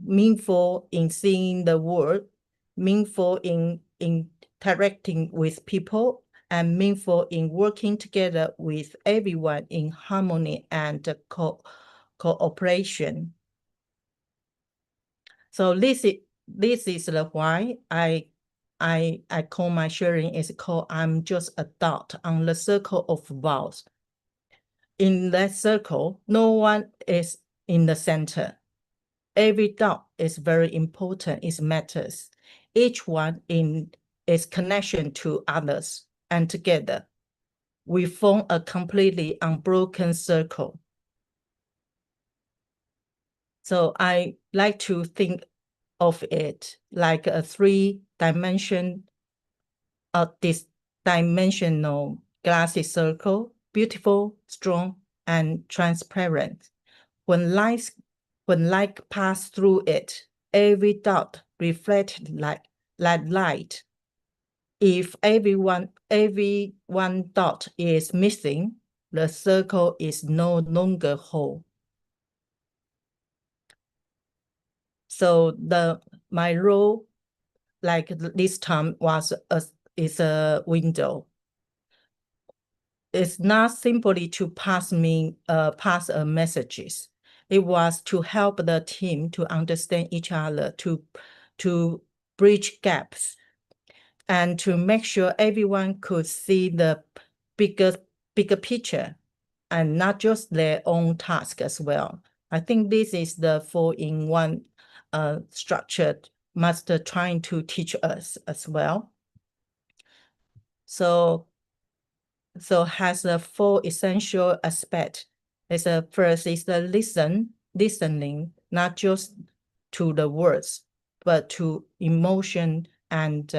meaningful in seeing the world, meaningful in interacting with people, and meaningful in working together with everyone in harmony and cooperation. So this is the why I call my sharing is called I'm just a dot on the circle of vows. In that circle, no one is in the center. Every dot is very important, it matters. Each one is connection to others, and together we form a completely unbroken circle. So I like to think of it like a three-dimensional glassy circle, beautiful, strong, and transparent. When light pass through it, every dot reflects like light. If every one dot is missing, the circle is no longer whole. So my role, like this time, is a window. It's not simply to pass a messages. It was to help the team to understand each other, to bridge gaps, and to make sure everyone could see the bigger picture and not just their own task as well. I think this is the 4-in-1 structured master trying to teach us as well. So has the 4 essential aspects. First is the listening, not just to the words, but to emotion and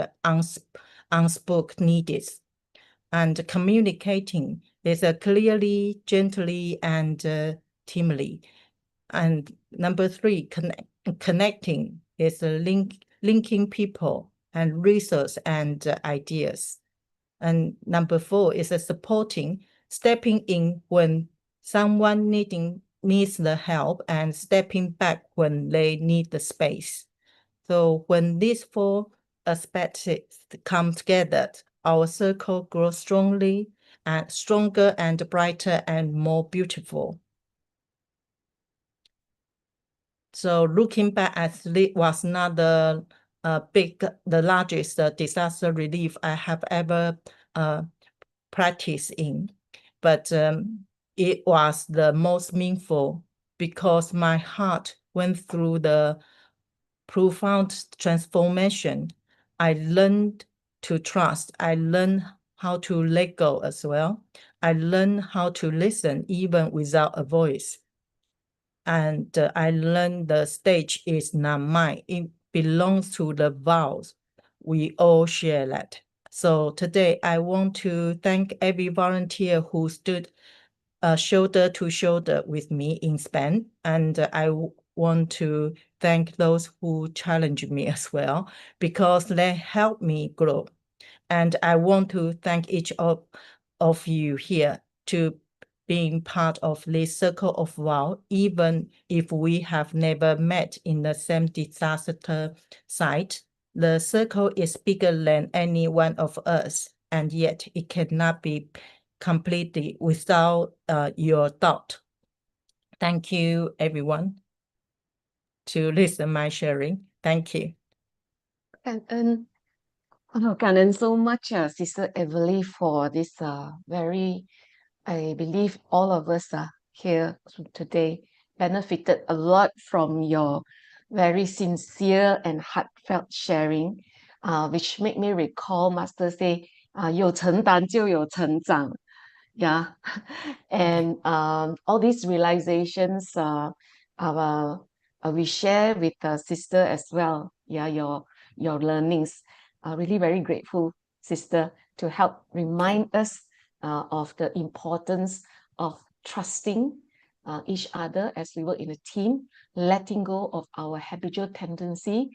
unspoken needs. And communicating is clearly, gently, and timidly. And number 3, connecting is linking people and resources and ideas. And number 4 is supporting, stepping in when someone needs the help and stepping back when they need the space. So when these 4 aspects come together, our circle grows stronger and brighter and more beautiful. So looking back, as it was not the largest disaster relief I have ever practiced in, but it was the most meaningful because my heart went through the profound transformation. I learned to trust. I learned how to let go as well. I learned how to listen even without a voice. And I learned the stage is not mine. It belongs to the vows. We all share that. So today I want to thank every volunteer who stood shoulder to shoulder with me in Spain. And I want to thank those who challenged me as well, because they helped me grow. And I want to thank each of you here to being part of this circle of Vows, even if we have never met in the same disaster site. The circle is bigger than any one of us, and yet it cannot be completed without your thought. Thank you, everyone, to listen my sharing. Thank you. 感恩 so much, Sister Avaley, for this very, I believe all of us here today benefited a lot from your very sincere and heartfelt sharing, which make me recall Master say, 有承担就有成长. Yeah, and all these realizations we share with the sister as well. Yeah, your learnings. Really very grateful, sister, to help remind us of the importance of trusting each other as we work in a team, letting go of our habitual tendency,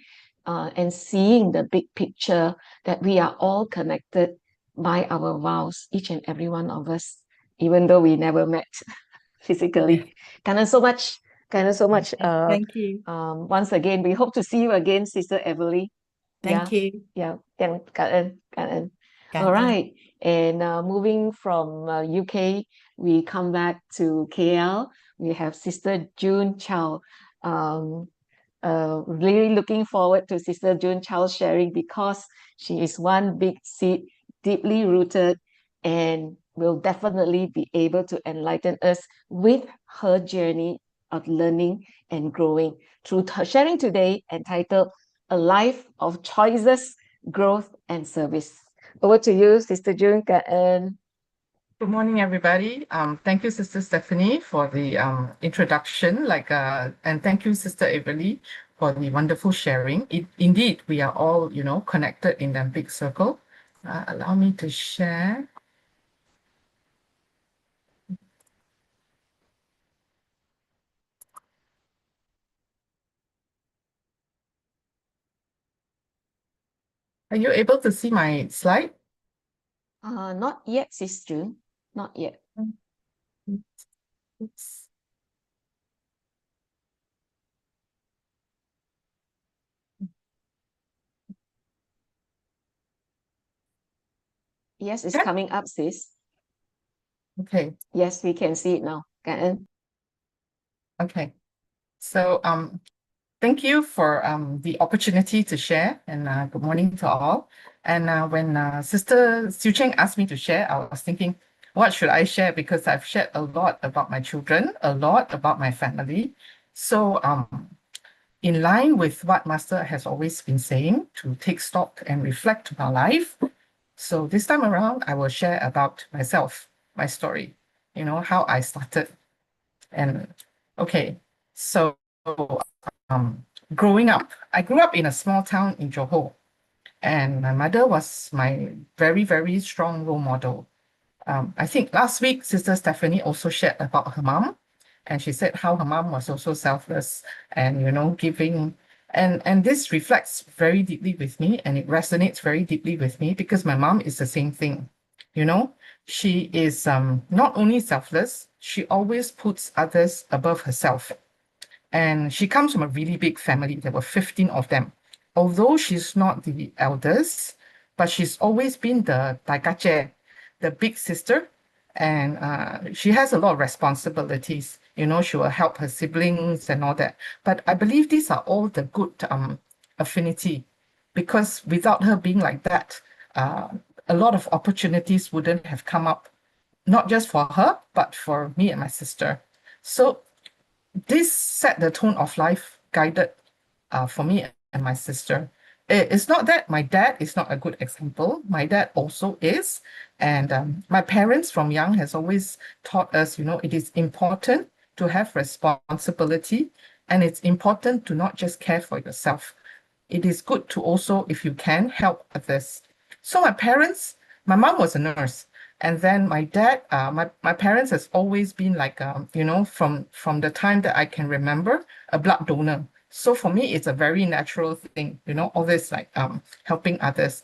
and seeing the big picture that we are all connected by our vows, each and every one of us, even though we never met physically.感恩 so much. 感恩 so much. Thank you. Once again, we hope to see you again, Sister Avaley. Thank you. Yeah. 感恩. All 感恩。 right. And moving from UK, we come back to KL. We have Sister June Chow. Really looking forward to Sister June Chow sharing, because she is one big seed, deeply rooted, and will definitely be able to enlighten us with her journey of learning and growing through her sharing today, entitled A Life of Choices, Growth and Service. Over to you, Sister June. Good morning, everybody. Thank you, Sister Stephanie, for the introduction. And thank you, Sister Avaley, for the wonderful sharing. Indeed, we are all, connected in that big circle. Allow me to share. Are you able to see my slide? Not yet, Sister June. Not yet. Oops. Yes, it's coming up, sis. Okay. Yes, we can see it now. Okay. So thank you for the opportunity to share, and good morning to all. And when Sister Ching asked me to share, I was thinking, what should I share? Because I've shared a lot about my children, a lot about my family. So in line with what Master has always been saying, to take stock and reflect on our life. So this time around, I will share about myself, my story, how I started. And okay, so growing up, I grew up in a small town in Johor, and my mother was my very, very strong role model. I think last week, Sister Stephanie also shared about her mom, and she said how her mom was also selfless and, giving. And this reflects very deeply with me, and it resonates very deeply with me, because my mom is the same thing. She is not only selfless, she always puts others above herself. And she comes from a really big family. There were 15 of them. Although she's not the eldest, but she's always been the taikache, the big sister. And she has a lot of responsibilities. She will help her siblings and all that. But I believe these are all the good affinity, because without her being like that, a lot of opportunities wouldn't have come up, not just for her, but for me and my sister. So this set the tone of life, guided for me and my sister. It's not that my dad is not a good example. My dad also is. And my parents from young has always taught us, it is important to have responsibility, and it's important to not just care for yourself. It is good to also, if you can, help others. So my parents, my mom was a nurse. And then my dad, my parents has always been like, from the time that I can remember, a blood donor. So for me, it's a very natural thing, all this like helping others.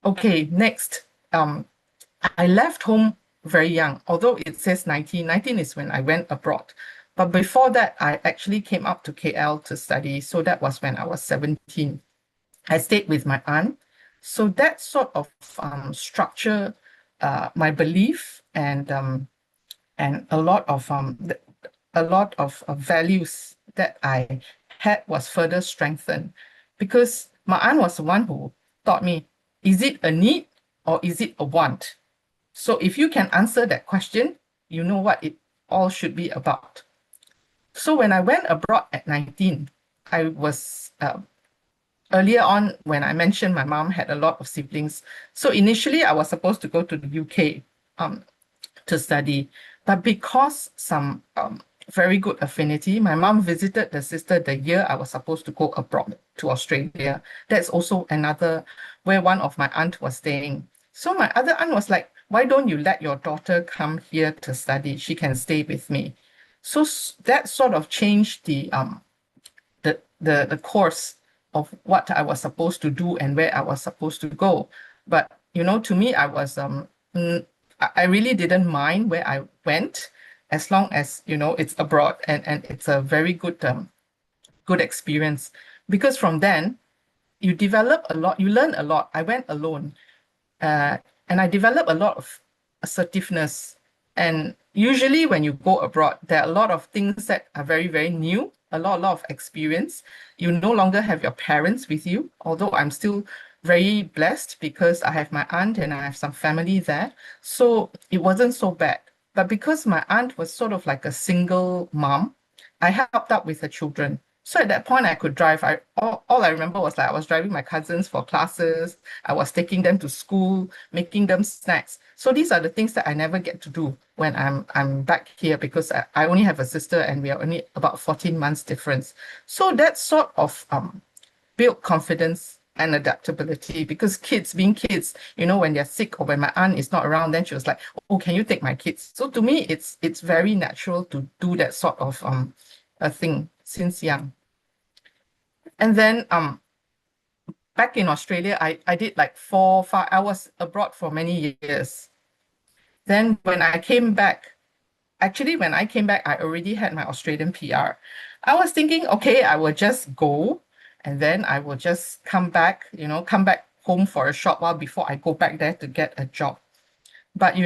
Okay, next, I left home very young, although it says 19. 19 is when I went abroad. But before that, I actually came up to KL to study. So that was when I was 17. I stayed with my aunt. So that sort of structure my belief and a lot of values that I had was further strengthened, because my aunt was the one who taught me, is it a need or is it a want? So if you can answer that question, you know what it all should be about. So when I went abroad at 19, I was earlier on when I mentioned my mom had a lot of siblings. So initially I was supposed to go to the UK to study, but because some very good affinity, my mom visited the sister the year I was supposed to go abroad to Australia. That's also another where one of my aunt was staying. So my other aunt was like, why don't you let your daughter come here to study? She can stay with me. So that sort of changed the course of what I was supposed to do and where I was supposed to go. But to me, I was I really didn't mind where I went, as long as it's abroad and it's a very good good experience, because from then you develop a lot, you learn a lot. I went alone, and I developed a lot of assertiveness. And usually when you go abroad, there are a lot of things that are very, very new, a lot of experience. You no longer have your parents with you, although I'm still very blessed because I have my aunt and I have some family there. So it wasn't so bad. But because my aunt was sort of like a single mom, I helped out with the children. So at that point, I could drive. All I remember was like I was driving my cousins for classes. I was taking them to school, making them snacks. So these are the things that I never get to do when I'm back here, because I only have a sister and we are only about 14 months difference. So that sort of built confidence and adaptability, because kids being kids, when they're sick or when my aunt is not around, then she was like, oh, can you take my kids? So to me, it's very natural to do that sort of a thing since young. And then back in Australia, I did like 4-5, I was abroad for many years. Then when I came back, actually when I came back, I already had my Australian PR. I was thinking, okay, I will just go and then I will just come back home for a short while before I go back there to get a job. But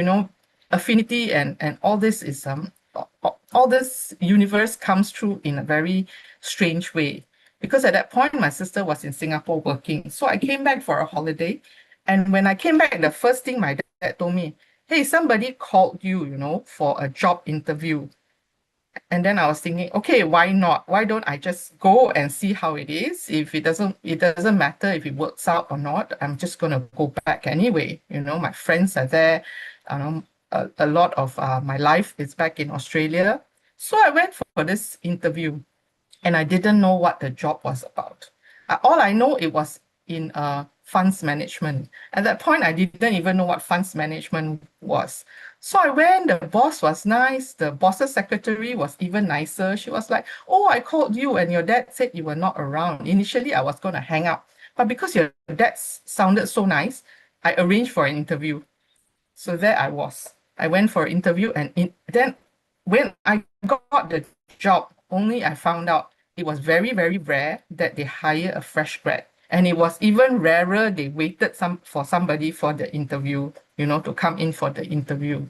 affinity and all this is all this universe comes through in a very strange way, because at that point my sister was in Singapore working. So I came back for a holiday, and when I came back, the first thing my dad told me, hey, somebody called you, for a job interview. And then I was thinking, okay, why not? Why don't I just go and see how it is? If it doesn't matter if it works out or not. I'm just gonna go back anyway. My friends are there. A lot of my life is back in Australia. So I went for this interview, and I didn't know what the job was about. All I know, it was in funds management. At that point, I didn't even know what funds management was. So I went, the boss was nice. The boss's secretary was even nicer. She was like, oh, I called you and your dad said you were not around. Initially, I was going to hang up. But because your dad sounded so nice, I arranged for an interview. So there I was. I went for an interview, and then when I got the job, only I found out it was very, very rare that they hire a fresh grad. And it was even rarer they waited for somebody for the interview, to come in for the interview.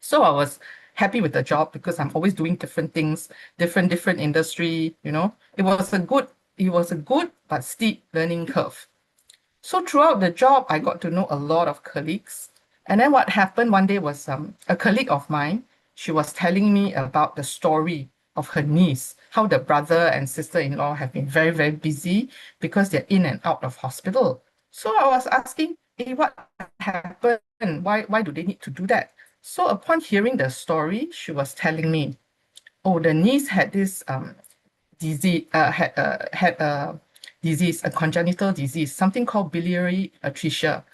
So I was happy with the job because I'm always doing different things, different industry, It was a good but steep learning curve. So throughout the job, I got to know a lot of colleagues. And then what happened one day was a colleague of mine, she was telling me about the story of her niece, how the brother and sister-in-law have been very, very busy because they're in and out of hospital. So I was asking, hey, what happened? Why do they need to do that? So upon hearing the story, she was telling me, oh, the niece had this disease, had a disease, a congenital disease, something called biliary atresia.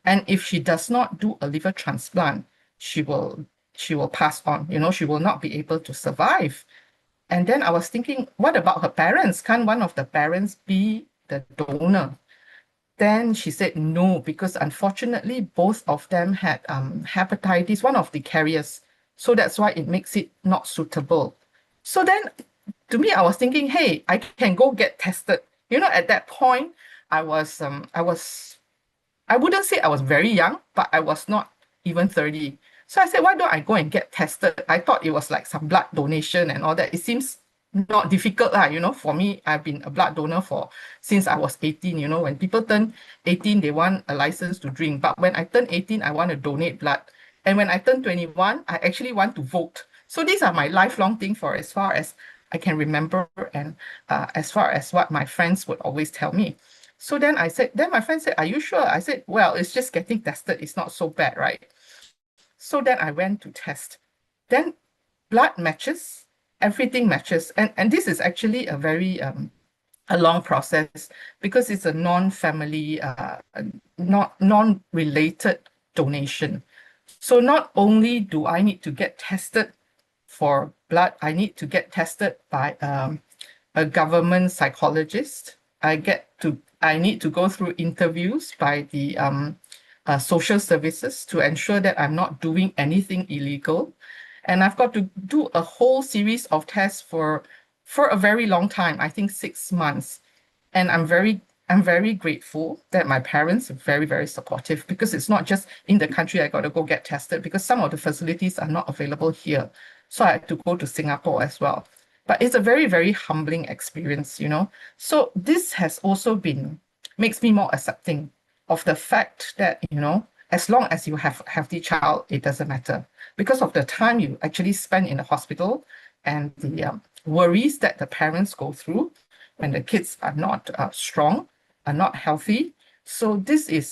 And if she does not do a liver transplant, she will pass on, she will not be able to survive. And then I was thinking, what about her parents? Can't one of the parents be the donor? Then she said no, because unfortunately, both of them had hepatitis, one of the carriers. So that's why it makes it not suitable. So then to me, I was thinking, hey, I can go get tested. At that point, I wouldn't say I was very young, but I was not even 30. So I said, why don't I go and get tested? I thought it was like some blood donation and all that. It seems not difficult, for me. I've been a blood donor since I was 18. When people turn 18, they want a license to drink. But when I turn 18, I want to donate blood. And when I turn 21, I actually want to vote. So these are my lifelong thing for as far as I can remember, and as far as what my friends would always tell me. So then my friend said, are you sure? I said, well, it's just getting tested. It's not so bad, right? So then I went to test. Then blood matches, everything matches. And this is actually a very a long process, because it's a non-family, non-related donation. So not only do I need to get tested for blood, I need to get tested by a government psychologist. I need to go through interviews by the social services to ensure that I'm not doing anything illegal. And I've got to do a whole series of tests for a very long time, I think 6 months. And I'm very grateful that my parents are very, very supportive, because it's not just in the country I got to go get tested, because some of the facilities are not available here. So I had to go to Singapore as well. But it's a very, very humbling experience, So this has also makes me more accepting of the fact that, as long as you have a healthy child, it doesn't matter. Because of the time you actually spend in the hospital and the worries that the parents go through when the kids are not strong, are not healthy. So this is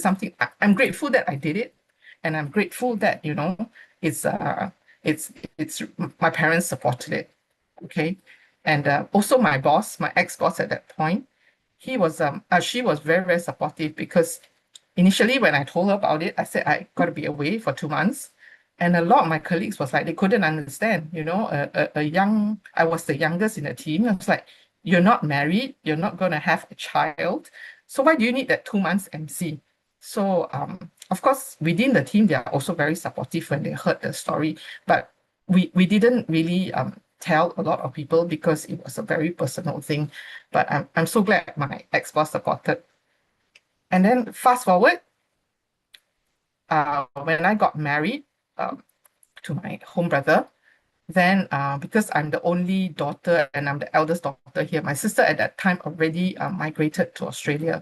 something I'm grateful that I did it, and I'm grateful that it's my parents supported it. Okay, and also my boss, my ex-boss at that point, she was very, very supportive, because initially when I told her about it, I said I got to be away for 2 months. And a lot of my colleagues was like, they couldn't understand, I was the youngest in the team. I was like, you're not married, you're not going to have a child. So why do you need that 2 months MC? So of course, within the team, they are also very supportive when they heard the story. But we didn't really tell a lot of people, because it was a very personal thing. But I'm so glad my ex-boss supported. And then fast forward, when I got married to my home brother, then because I'm the only daughter and I'm the eldest daughter here, my sister at that time already migrated to Australia.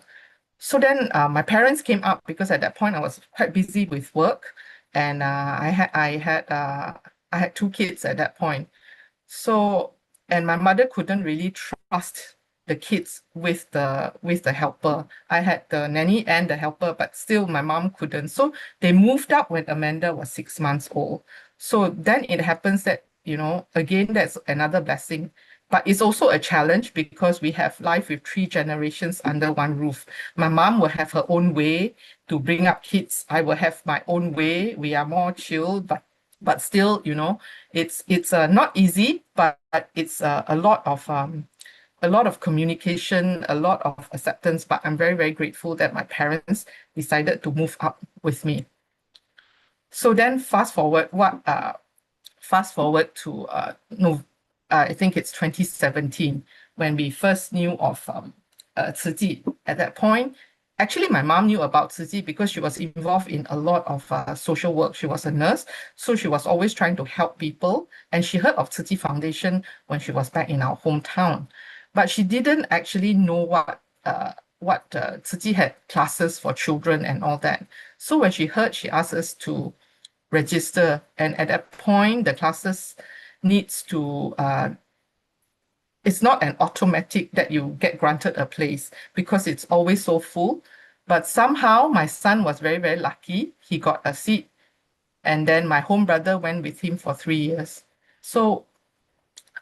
So then my parents came up, because at that point I was quite busy with work, and I had 2 kids at that point. So, and my mother couldn't really trust the kids with the helper. I had the nanny and the helper, but still my mom couldn't. So they moved up when Amanda was 6 months old. So then it happens that, again, that's another blessing. But it's also a challenge, because we have life with 3 generations under one roof. My mom will have her own way to bring up kids. I will have my own way. We are more chill, but still, it's not easy, but it's a lot of communication, a lot of acceptance. But I'm very, very grateful that my parents decided to move up with me. So then fast forward to I think it's 2017, when we first knew of Tzu Chi. At that point, actually, my mom knew about Tzu Chi because she was involved in a lot of social work. She was a nurse, so she was always trying to help people. And she heard of Tzu Chi Foundation when she was back in our hometown. But she didn't actually know what Tzu Chi had classes for children and all that. So when she heard, she asked us to register. And at that point, the classes needs to it's not an automatic that you get granted a place, because it's always so full. But somehow my son was very, very lucky. He got a seat. And then my home brother went with him for 3 years. So,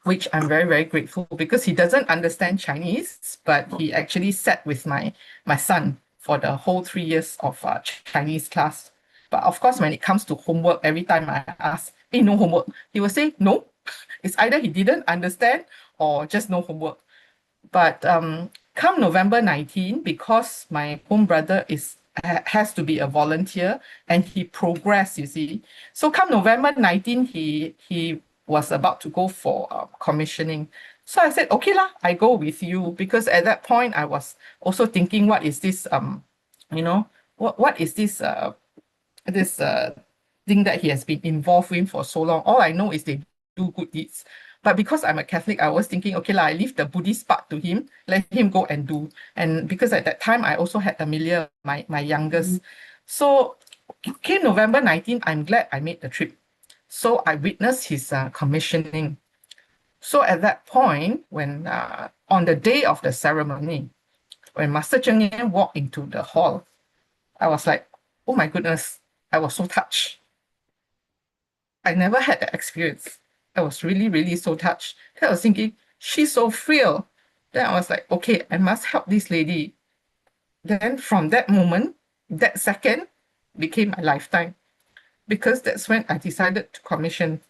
which I'm very, very grateful, because he doesn't understand Chinese, but he actually sat with my son for the whole 3 years of Chinese class. But of course, when it comes to homework, every time I ask, hey, no homework, he will say, no, it's either he didn't understand or just no homework. But come November 19, because my own brother has to be a volunteer and he progressed, you see. So come November 19, he was about to go for commissioning. So I said, okay lah, I go with you, because at that point I was also thinking, what is this, what is this thing that he has been involved in for so long? All I know is they do good deeds. But because I'm a Catholic, I was thinking, okay lah, I leave the Buddhist part to him, let him go and do. And because at that time, I also had Amelia, my youngest. So came November 19, I'm glad I made the trip. So I witnessed his commissioning. So at that point, when on the day of the ceremony, when Master Cheng walked into the hall, I was like, oh my goodness, I was so touched. I never had that experience. I was really, really so touched. Then I was thinking, she's so frail. Then I was like, okay, I must help this lady. Then from that moment, that second became my lifetime, because that's when I decided to commission.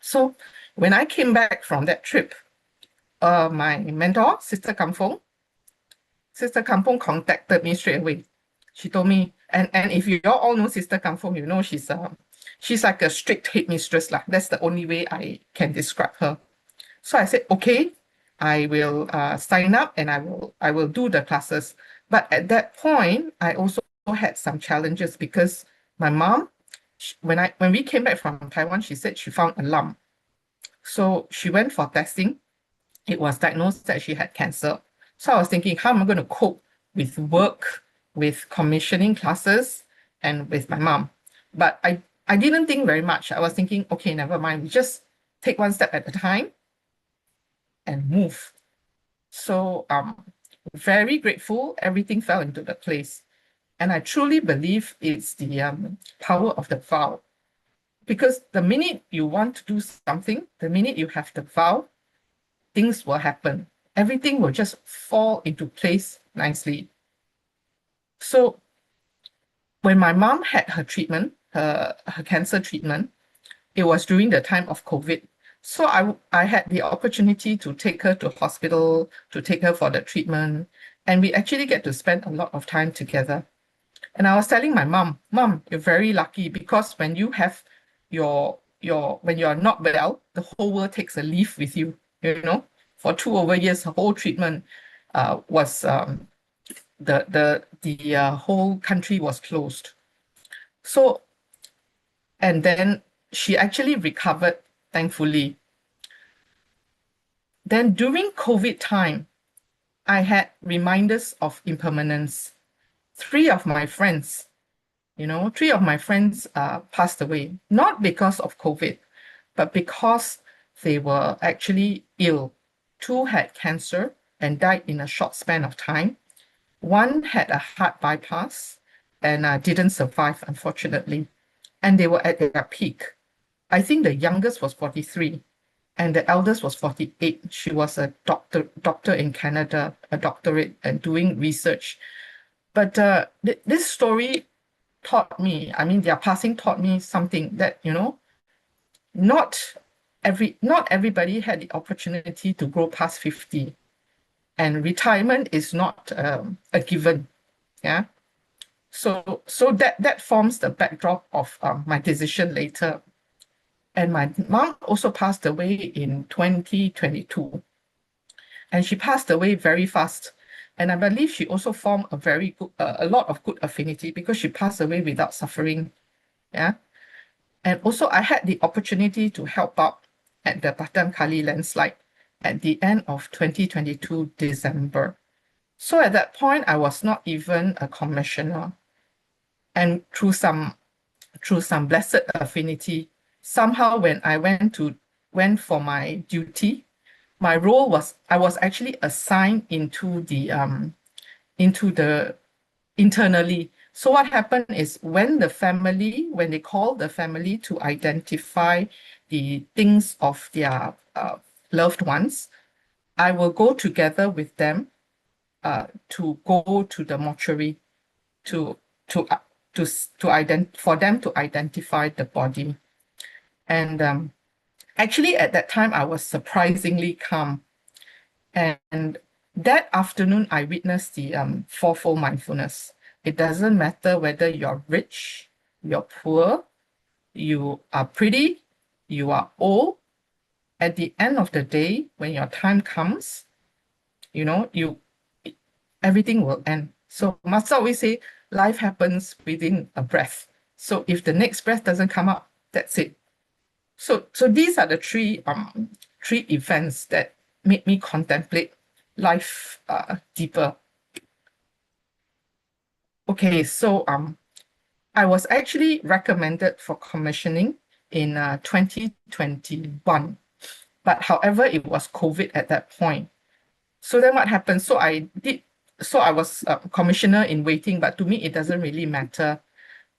So when I came back from that trip, my mentor, Sister Kampong contacted me straight away. She told me, and if you all know Sister Kampong, you know she's like a strict headmistress lah. That's the only way I can describe her. So I said, okay, I will sign up and I will do the classes. But at that point, I also had some challenges, because my mom, when we came back from Taiwan, she said she found a lump. So she went for testing. It was diagnosed that she had cancer. So I was thinking, how am I going to cope with work, with commissioning classes, and with my mom? But I didn't think very much. I was thinking, okay, never mind. We just take one step at a time and move. So very grateful. Everything fell into the place. And I truly believe it's the power of the vow. Because the minute you want to do something, the minute you have the vow, things will happen. Everything will just fall into place nicely. So when my mom had her treatment, her cancer treatment, it was during the time of COVID. So I had the opportunity to take her to hospital, to take her for the treatment, and we actually get to spend a lot of time together. And I was telling my mom, you're very lucky, because when you have when you're not well, the whole world takes a leave with you, you know. For 2 over years, the whole treatment was the whole country was closed. So, and then she actually recovered, thankfully. Then during COVID time, I had reminders of impermanence. 3 of my friends passed away, not because of COVID, but because they were actually ill. 2 had cancer and died in a short span of time. 1 had a heart bypass and didn't survive, unfortunately. And they were at their peak. I think the youngest was 43 and the eldest was 48. She was a doctor in Canada, a doctorate, and doing research. But this story taught me, their passing taught me something, that, not everybody had the opportunity to grow past 50, and retirement is not a given. Yeah. So that forms the backdrop of my decision later. And my mom also passed away in 2022, and she passed away very fast. And I believe she also formed a lot of good affinity, because she passed away without suffering. Yeah. And also I had the opportunity to help out at the Batam Kali landslide at the end of 2022 December. So at that point, I was not even a commissioner. And through some blessed affinity, somehow when I went for my duty, my role was, I was actually assigned into the internally. So what happened is, when they call the family to identify the things of their loved ones, I will go together with them to go to the mortuary to for them to identify the body. And actually at that time I was surprisingly calm. And that afternoon I witnessed the fourfold mindfulness. It doesn't matter whether you're rich, you're poor, you are pretty, you are old. At the end of the day, when your time comes, everything will end. So Master always say, life happens within a breath. So if the next breath doesn't come up, that's it. So these are the three events that made me contemplate life deeper. Okay, so I was actually recommended for commissioning in 2021, but however, it was COVID at that point. So then what happened? So I was a commissioner in waiting, but to me, it doesn't really matter.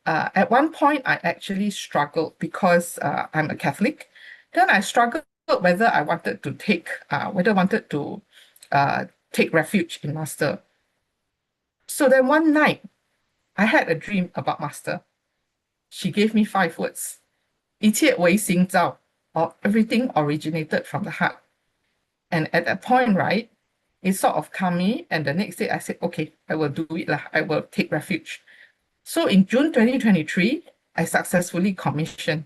At one point, I actually struggled because I'm a Catholic. Then I struggled whether I wanted to take refuge in Master. So then one night, I had a dream about Master. She gave me 5 words. 一切唯心造, or everything originated from the heart. And at that point, right, it sort of calmed me. And the next day I said, okay, I will do it. I will take refuge. So in June 2023, I successfully commissioned.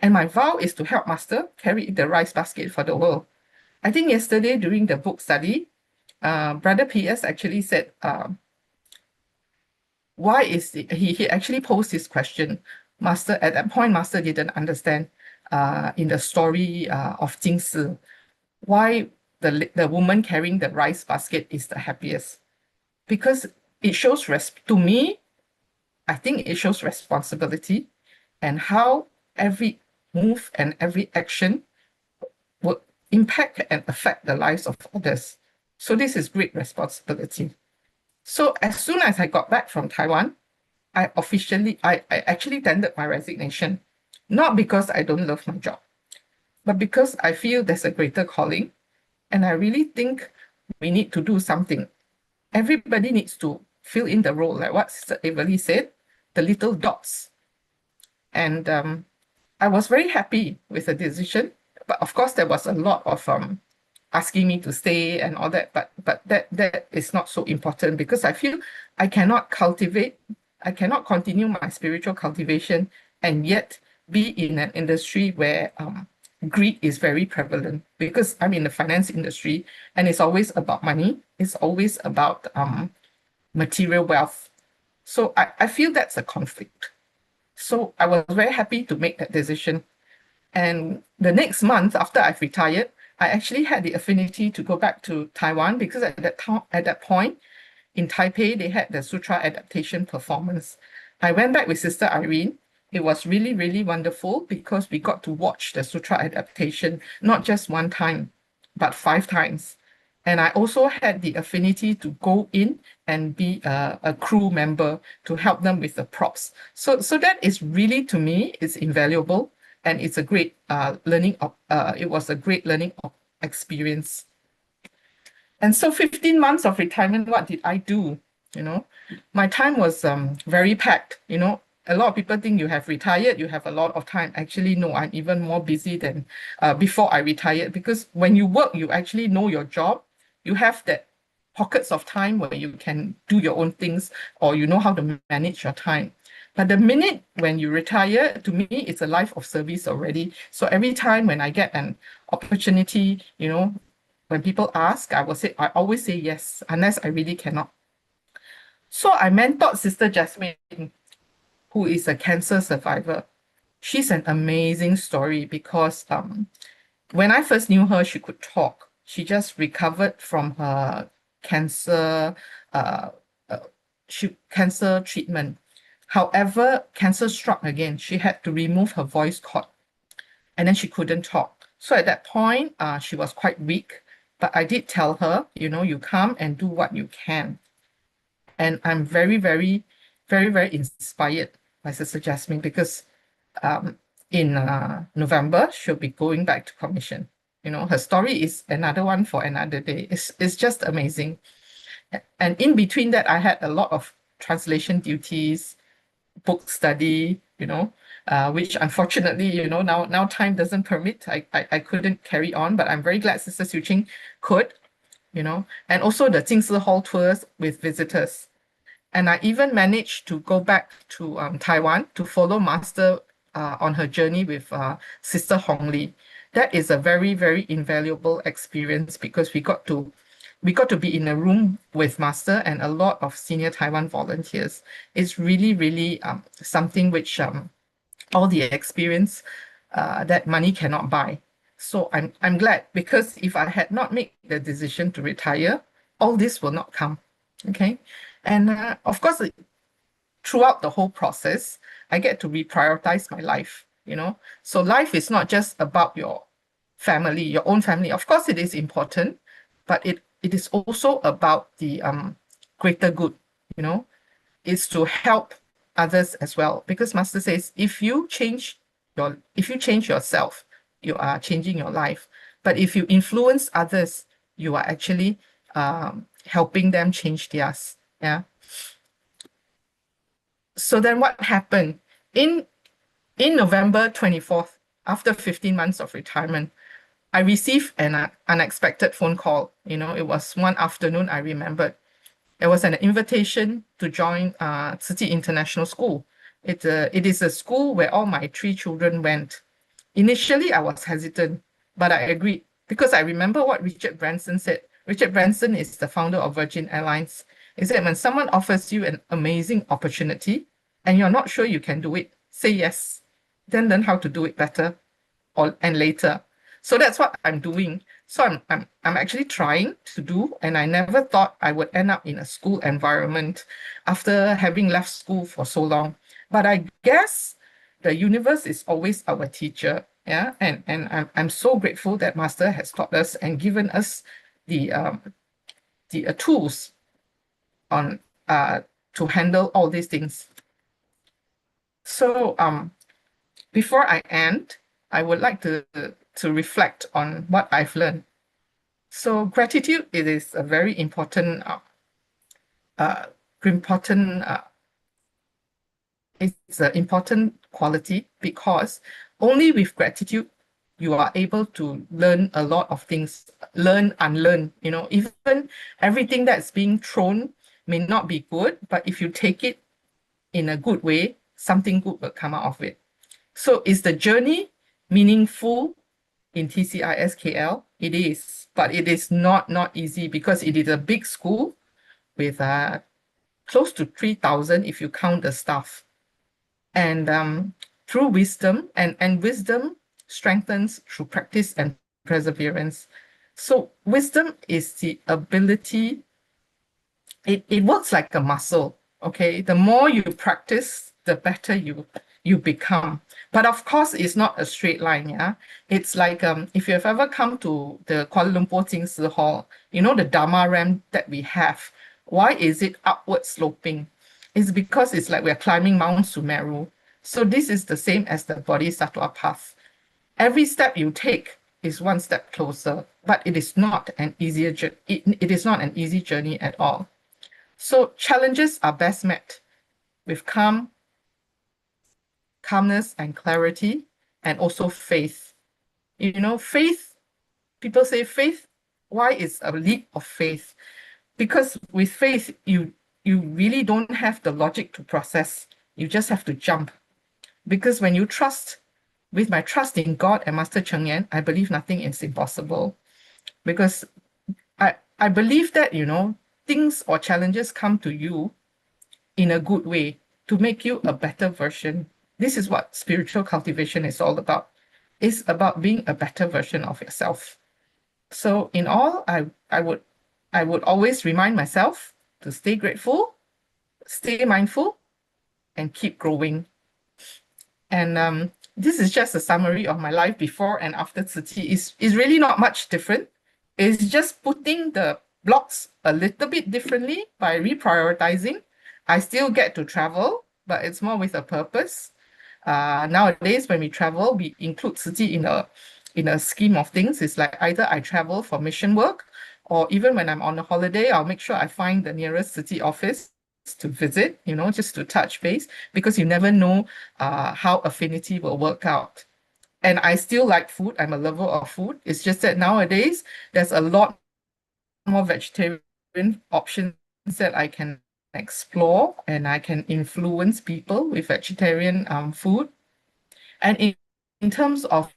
And my vow is to help Master carry the rice basket for the world. I think yesterday during the book study, Brother PS actually said, why is he actually posed this question. Master, at that point, Master didn't understand in the story of Ching, why the woman carrying the rice basket is the happiest. Because it shows, to me, I think it shows responsibility and how every move and every action will impact and affect the lives of others. So this is great responsibility. So as soon as I got back from Taiwan, I actually tendered my resignation, not because I don't love my job, but because I feel there's a greater calling. And I really think we need to do something. Everybody needs to fill in the role, like what Sister Avaley said, the little dots. And I was very happy with the decision. But of course, there was a lot of asking me to stay and all that. But that is not so important, because I feel I cannot continue my spiritual cultivation and yet be in an industry where greed is very prevalent, because I'm in the finance industry and it's always about money. It's always about material wealth. So I feel that's a conflict. So I was very happy to make that decision. And the next month after I've retired, I actually had the affinity to go back to Taiwan, because at that point in Taipei, they had the Sutra adaptation performance. I went back with Sister Irene. It was really, really wonderful, because we got to watch the Sutra adaptation, not just one time, but 5 times. And I also had the affinity to go in and be a crew member to help them with the props. So that is really, to me, it's invaluable. And it's a great it was a great learning experience. And so 15 months of retirement, what did I do? My time was very packed. A lot of people think you have retired, you have a lot of time. Actually, no, I'm even more busy than before I retired, because when you work, you actually know your job. You have that pockets of time where you can do your own things, or you know how to manage your time. But the minute when you retire, to me, it's a life of service already. So every time when I get an opportunity, when people ask, I always say yes, unless I really cannot. So I mentored Sister Jasmine, who is a cancer survivor. She's an amazing story, because when I first knew her, she could talk. She just recovered from her cancer treatment. However, cancer struck again. She had to remove her voice cord, and then she couldn't talk. So at that point, she was quite weak, but I did tell her, you come and do what you can. And I'm very, very, very, very inspired by Sister Jasmine, because in November, she'll be going back to commission. Her story is another one for another day. It's just amazing. And in between that, I had a lot of translation duties, book study, which unfortunately, now time doesn't permit. I couldn't carry on, but I'm very glad Sister Su Ching could, and also the Jingsi Hall tours with visitors. And I even managed to go back to Taiwan to follow Master on her journey with Sister Huang. That is a very, very invaluable experience because we got to be in a room with Master and a lot of senior Taiwan volunteers. It's really, really something which all the experience that money cannot buy. So I'm glad, because if I had not made the decision to retire, all this will not come. Okay. And of course, throughout the whole process, I get to reprioritize my life, So life is not just about your family, your own family. Of course, it is important, but it is also about the greater good, It's to help others as well. Because Master says, if you change yourself, you are changing your life. But if you influence others, you are actually helping them change theirs. Yeah. So then what happened? In November 24th, after 15 months of retirement, I received an unexpected phone call. It was one afternoon, I remembered. It was an invitation to join Tzu Chi International School. It is a school where all my 3 children went. Initially, I was hesitant, but I agreed because I remember what Richard Branson said. Richard Branson is the founder of Virgin Airlines. He said, when someone offers you an amazing opportunity and you're not sure you can do it, say yes, then learn how to do it better and later. So that's what I'm doing. So I'm actually trying to do, and I never thought I would end up in a school environment after having left school for so long. But I guess the universe is always our teacher. Yeah. And I'm so grateful that Master has taught us and given us the tools on to handle all these things. So before I end, I would like to reflect on what I've learned. So gratitude, it is a very important it's an important quality, because only with gratitude you are able to learn a lot of things, learn, unlearn. Even everything that's being thrown may not be good, but if you take it in a good way, something good will come out of it. So is the journey meaningful in TCISKL? It is, but it is not easy, because it is a big school with close to 3,000 if you count the staff. And through wisdom, and wisdom strengthens through practice and perseverance. So wisdom is the ability, it works like a muscle, okay? The more you practice, the better you become. But of course, it's not a straight line, yeah? It's like, if you've ever come to the Kuala Lumpur Jingsi Hall, the Dharma ramp that we have, why is it upward sloping? It's because it's like we're climbing Mount Sumeru. So this is the same as the Bodhisattva path. Every step you take is one step closer, but it is not an easy journey at all. So challenges are best met with calmness and clarity, and also faith. Faith, people say faith, why is a leap of faith? Because with faith, you really don't have the logic to process. You just have to jump. Because when you trust, with my trust in God and Master Cheng Yen, I believe nothing is impossible. Because I believe that, things or challenges come to you in a good way to make you a better version. This is what spiritual cultivation is all about. It's about being a better version of yourself. So in all, I would always remind myself to stay grateful, stay mindful, and keep growing. And this is just a summary of my life before and after Tzu Chi. It's really not much different. It's just putting the blocks a little bit differently by reprioritizing. I still get to travel, but it's more with a purpose. Nowadays, when we travel, we include Tzu Chi in a scheme of things. It's like either I travel for mission work, or even when I'm on a holiday, I'll make sure I find the nearest city office to visit, just to touch base, because you never know how affinity will work out. And I still like food. I'm a lover of food. It's just that nowadays there's a lot more vegetarian options that I can explore, and I can influence people with vegetarian food. And in terms of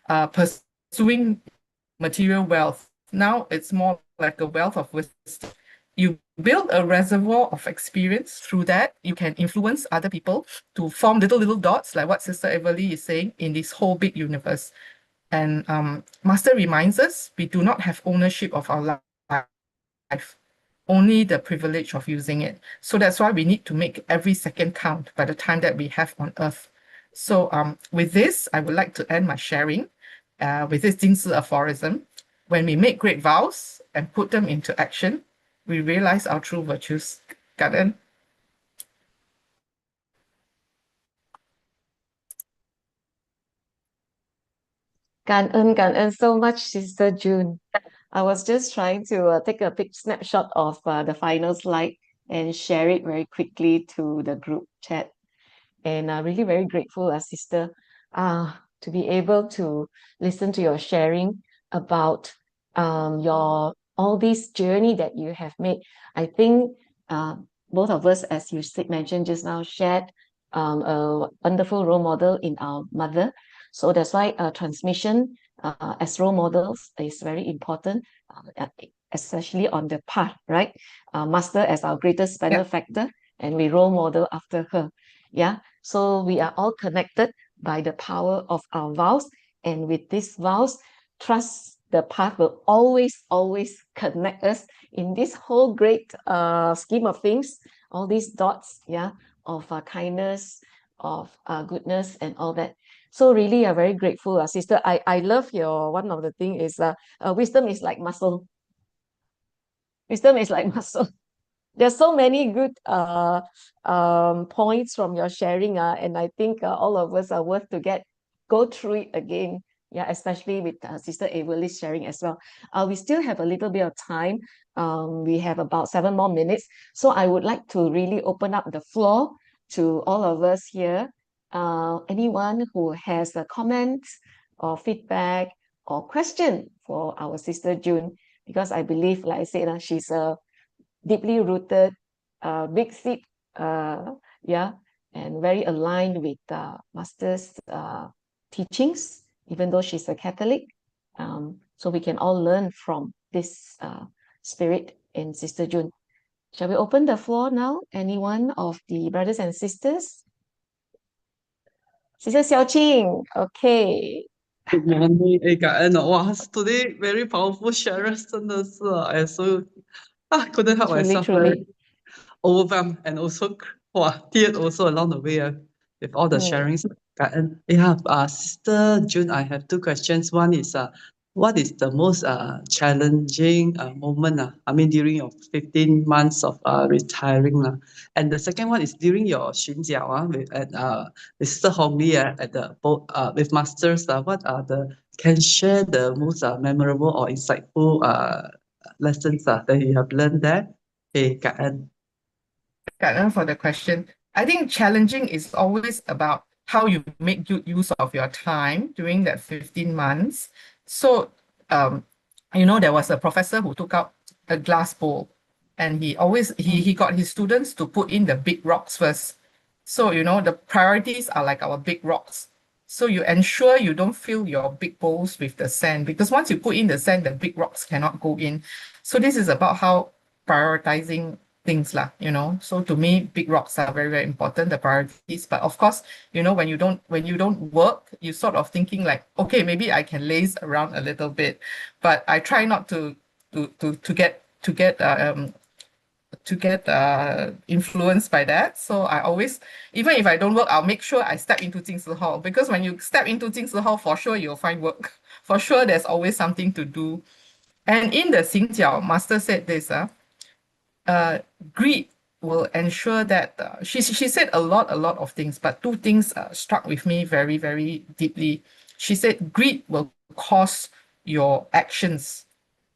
pursuing material wealth, now it's more like a wealth of wisdom. You build a reservoir of experience. Through that, you can influence other people to form little dots, like what Sister Avaley is saying, in this whole big universe. And Master reminds us we do not have ownership of our life, only the privilege of using it. So that's why we need to make every second count by the time that we have on earth. So with this, I would like to end my sharing with this Jingzi aphorism. When we make great vows and put them into action, we realize our true virtues. 感恩。感恩 so much, Sister June. I was just trying to take a quick snapshot of the final slide and share it very quickly to the group chat. And really very grateful, Sister, to be able to listen to your sharing about your all this journey that you have made. I think both of us, as you mentioned just now, shared a wonderful role model in our mother. So that's why transmission as role models is very important, especially on the path, right? Master as our greatest benefactor, and we role model after her. Yeah, so we are all connected by the power of our vows, and with these vows, trust the path will always connect us in this whole great scheme of things, all these dots, yeah, of kindness, of goodness, and all that. So really, I'm very grateful, Sister. I love your one of the thing is wisdom is like muscle. Wisdom is like muscle. There's so many good points from your sharing, and I think all of us are worth to go through it again. Yeah, especially with Sister Avaley's sharing as well. We still have a little bit of time. We have about 7 more minutes. So I would like to really open up the floor to all of us here. Anyone who has a comment or feedback or question for our Sister June, because I believe, like I said, she's a deeply rooted, big seed, yeah, and very aligned with Master's teachings, even though she's a Catholic. So we can all learn from this spirit in Sister June. Shall we open the floor now? Anyone of the brothers and sisters? Sister Xiao Ching, okay. Good morning, 感恩哦，哇 ，today very powerful sharers，真的是I so couldn't help myself, Truly. overwhelmed and also teared also along the way with all the sharings. 感恩。Yeah, Sister June, I have 2 questions. One is what is the most challenging moment I mean during your 15 months of retiring and the second one is during your 寻脚with Sister Hong Li at the with masters what are can share the most memorable or insightful lessons that you have learned there? 感恩。感恩 for the question. I think challenging is always about how you make good use of your time during that 15 months. So, there was a professor who took out a glass bowl, and he got his students to put in the big rocks first. So, the priorities are like our big rocks. So you ensure you don't fill your big bowls with the sand, because once you put in the sand, the big rocks cannot go in. So this is about how prioritizing things so to me, big rocks are very, very important, the priorities. But of course, when you don't work, you sort of thinking like, okay, maybe I can laze around a little bit, but I try not to get influenced by that. So I always, even if I don't work, I'll make sure I step into Jingzi Hall, because when you step into Jingzi Hall, for sure you'll find work. For sure there's always something to do. And in the Xingjiao, Master said this, greed will ensure that she said a lot of things, but 2 things struck with me very, very deeply. She said greed will cause your actions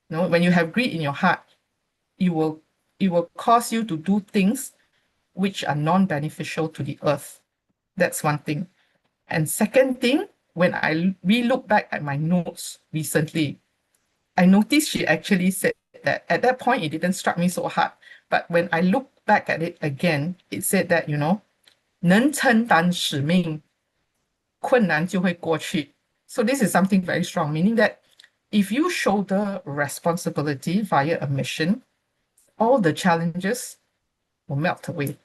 You know, when you have greed in your heart, it will cause you to do things which are non-beneficial to the earth. That's one thing. And second thing, when I re-look back at my notes recently, I noticed she actually said that at that point, it didn't strike me so hard. But when I look back at it again, it said that, you know, 能承担使命，困难就会过去. So this is something very strong, meaning that if you shoulder responsibility via a mission, all the challenges will melt away.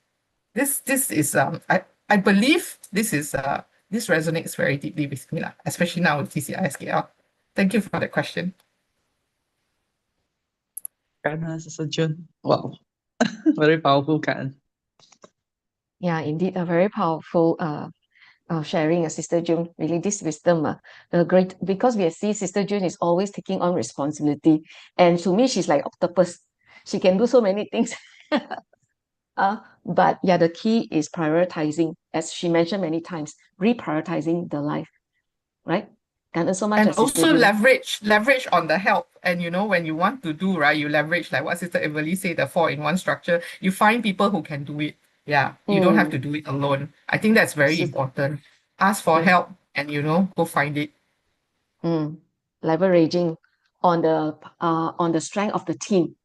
This is I believe this resonates very deeply with me, especially now with TCISKL. Thank you for the question. Sister June. Wow. Very powerful, Karen. Yeah, indeed, a very powerful sharing, Sister June. Really, this wisdom, great, because we see Sister June is always taking on responsibility, and to me, she's like octopus. She can do so many things. But yeah, the key is prioritizing, as she mentioned many times, reprioritizing the life, right? And so much And as Sister also June. leverage on the help. And you know, when you want to do, right, you leverage, like what Sister Avaley said, the 4-in-1 structure. You find people who can do it. Yeah, you don't have to do it alone. I think that's very important. Ask for help and, you know, go find it. Leveraging on the strength of the team,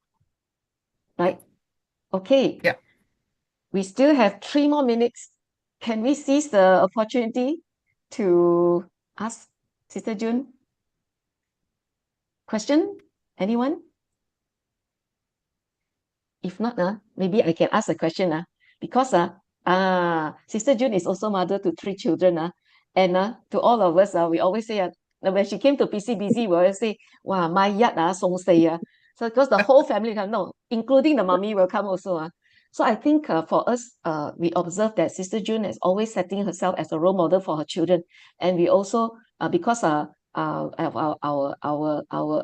right? Okay. Yeah. We still have 3 more minutes. Can we seize the opportunity to ask Sister June question? Anyone? If not, maybe I can ask a question. Because Sister June is also mother to 3 children. And to all of us, we always say, when she came to PCBC, we always say, wow, my yard song say. So because the whole family come, no, including the mommy will come also. So I think for us, we observe that Sister June is always setting herself as a role model for her children. And we also, because of our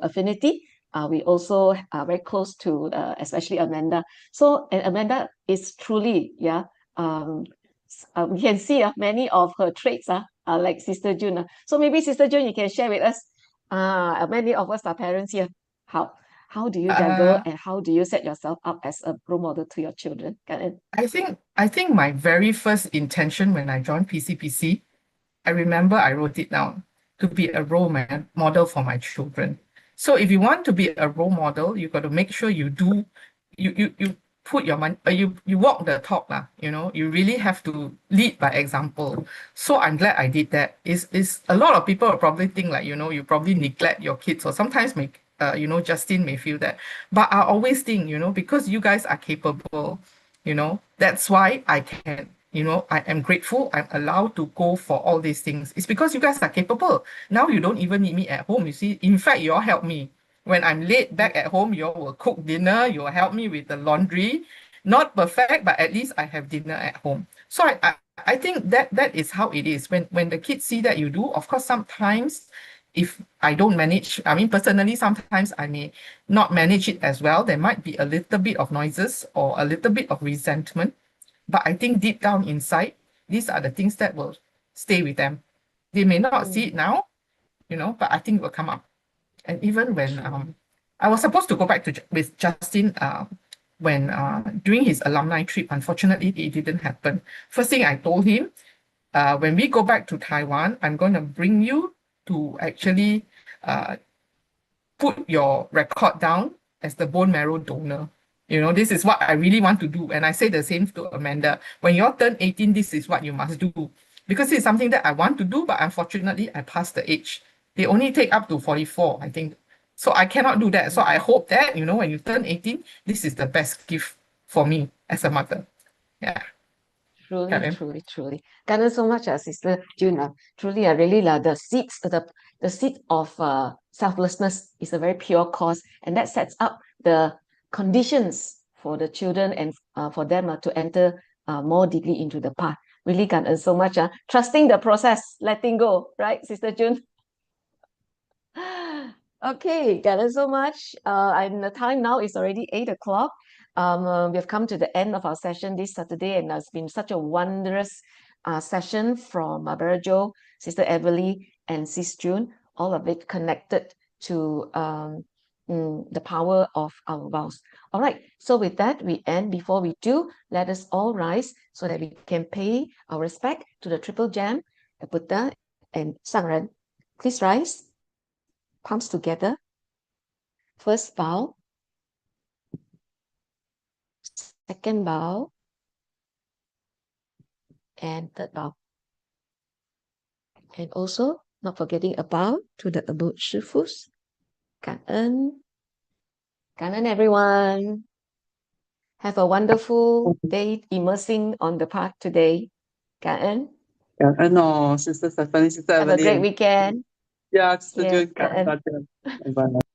affinity, we also are very close to especially Amanda. So, and Amanda is truly, we can see many of her traits are like Sister June. So maybe Sister June, you can share with us. Many of us are parents here. How do you juggle and how do you set yourself up as a role model to your children? I think my very first intention when I joined PCPC, I remember I wrote it down, to be a role model for my children. So if you want to be a role model, you got to make sure you put your money, you walk the talk, you know, you really have to lead by example. So I'm glad I did that. Is a lot of people will probably think like, you know, you probably neglect your kids, or sometimes make you know, Justin may feel that. But I always think, you know, because you guys are capable, you know, that's why I can, you know, I am grateful I'm allowed to go for all these things. It's because you guys are capable. Now you don't even need me at home, you see. In fact, you all help me. When I'm late back at home, you all will cook dinner, you will help me with the laundry. Not perfect, but at least I have dinner at home. So I think that is how it is. When the kids see that you do, of course, sometimes if I don't manage, I mean, personally, sometimes I may not manage it as well. There might be a little bit of noises or a little bit of resentment. But I think deep down inside, these are the things that will stay with them. They may not see it now, you know, but I think it will come up. And even when I was supposed to go back with Justin when during his alumni trip, unfortunately, it didn't happen. First thing I told him, when we go back to Taiwan, I'm going to bring you to actually put your record down as the bone marrow donor. You know, this is what I really want to do. And I say the same to Amanda. When you all turn 18, this is what you must do. Because it's something that I want to do, but unfortunately, I passed the age. They only take up to 44, I think. So I cannot do that. So I hope that, you know, when you turn 18, this is the best gift for me as a mother. Yeah. Truly. Thank you so much, Sister June. Truly, I really love the seed of selflessness is a very pure cause, and that sets up the conditions for the children and for them to enter more deeply into the path. Really, thank you so much. Trusting the process, letting go, right, Sister June? Okay, thank you so much. And the time now is already 8 o'clock. We have come to the end of our session this Saturday, and it's been such a wondrous session from Brother Joe, Sister Avaley, and Sis June, all of it connected to the power of our vows. All right, so with that, we end. Before we do, let us all rise so that we can pay our respect to the Triple Gem, the Buddha and Sangren. Please rise, palms together. First bow, second bow, and third bow. And also, not forgetting a bow to the abode Shifus. 感恩. 感恩 everyone. Have a wonderful day immersing on the path today. 感恩. No, Sister Stephanie, Sister Have a Avaley. great weekend. Yeah, Sister Yeah, June, 感恩 感恩. 大家。拜拜。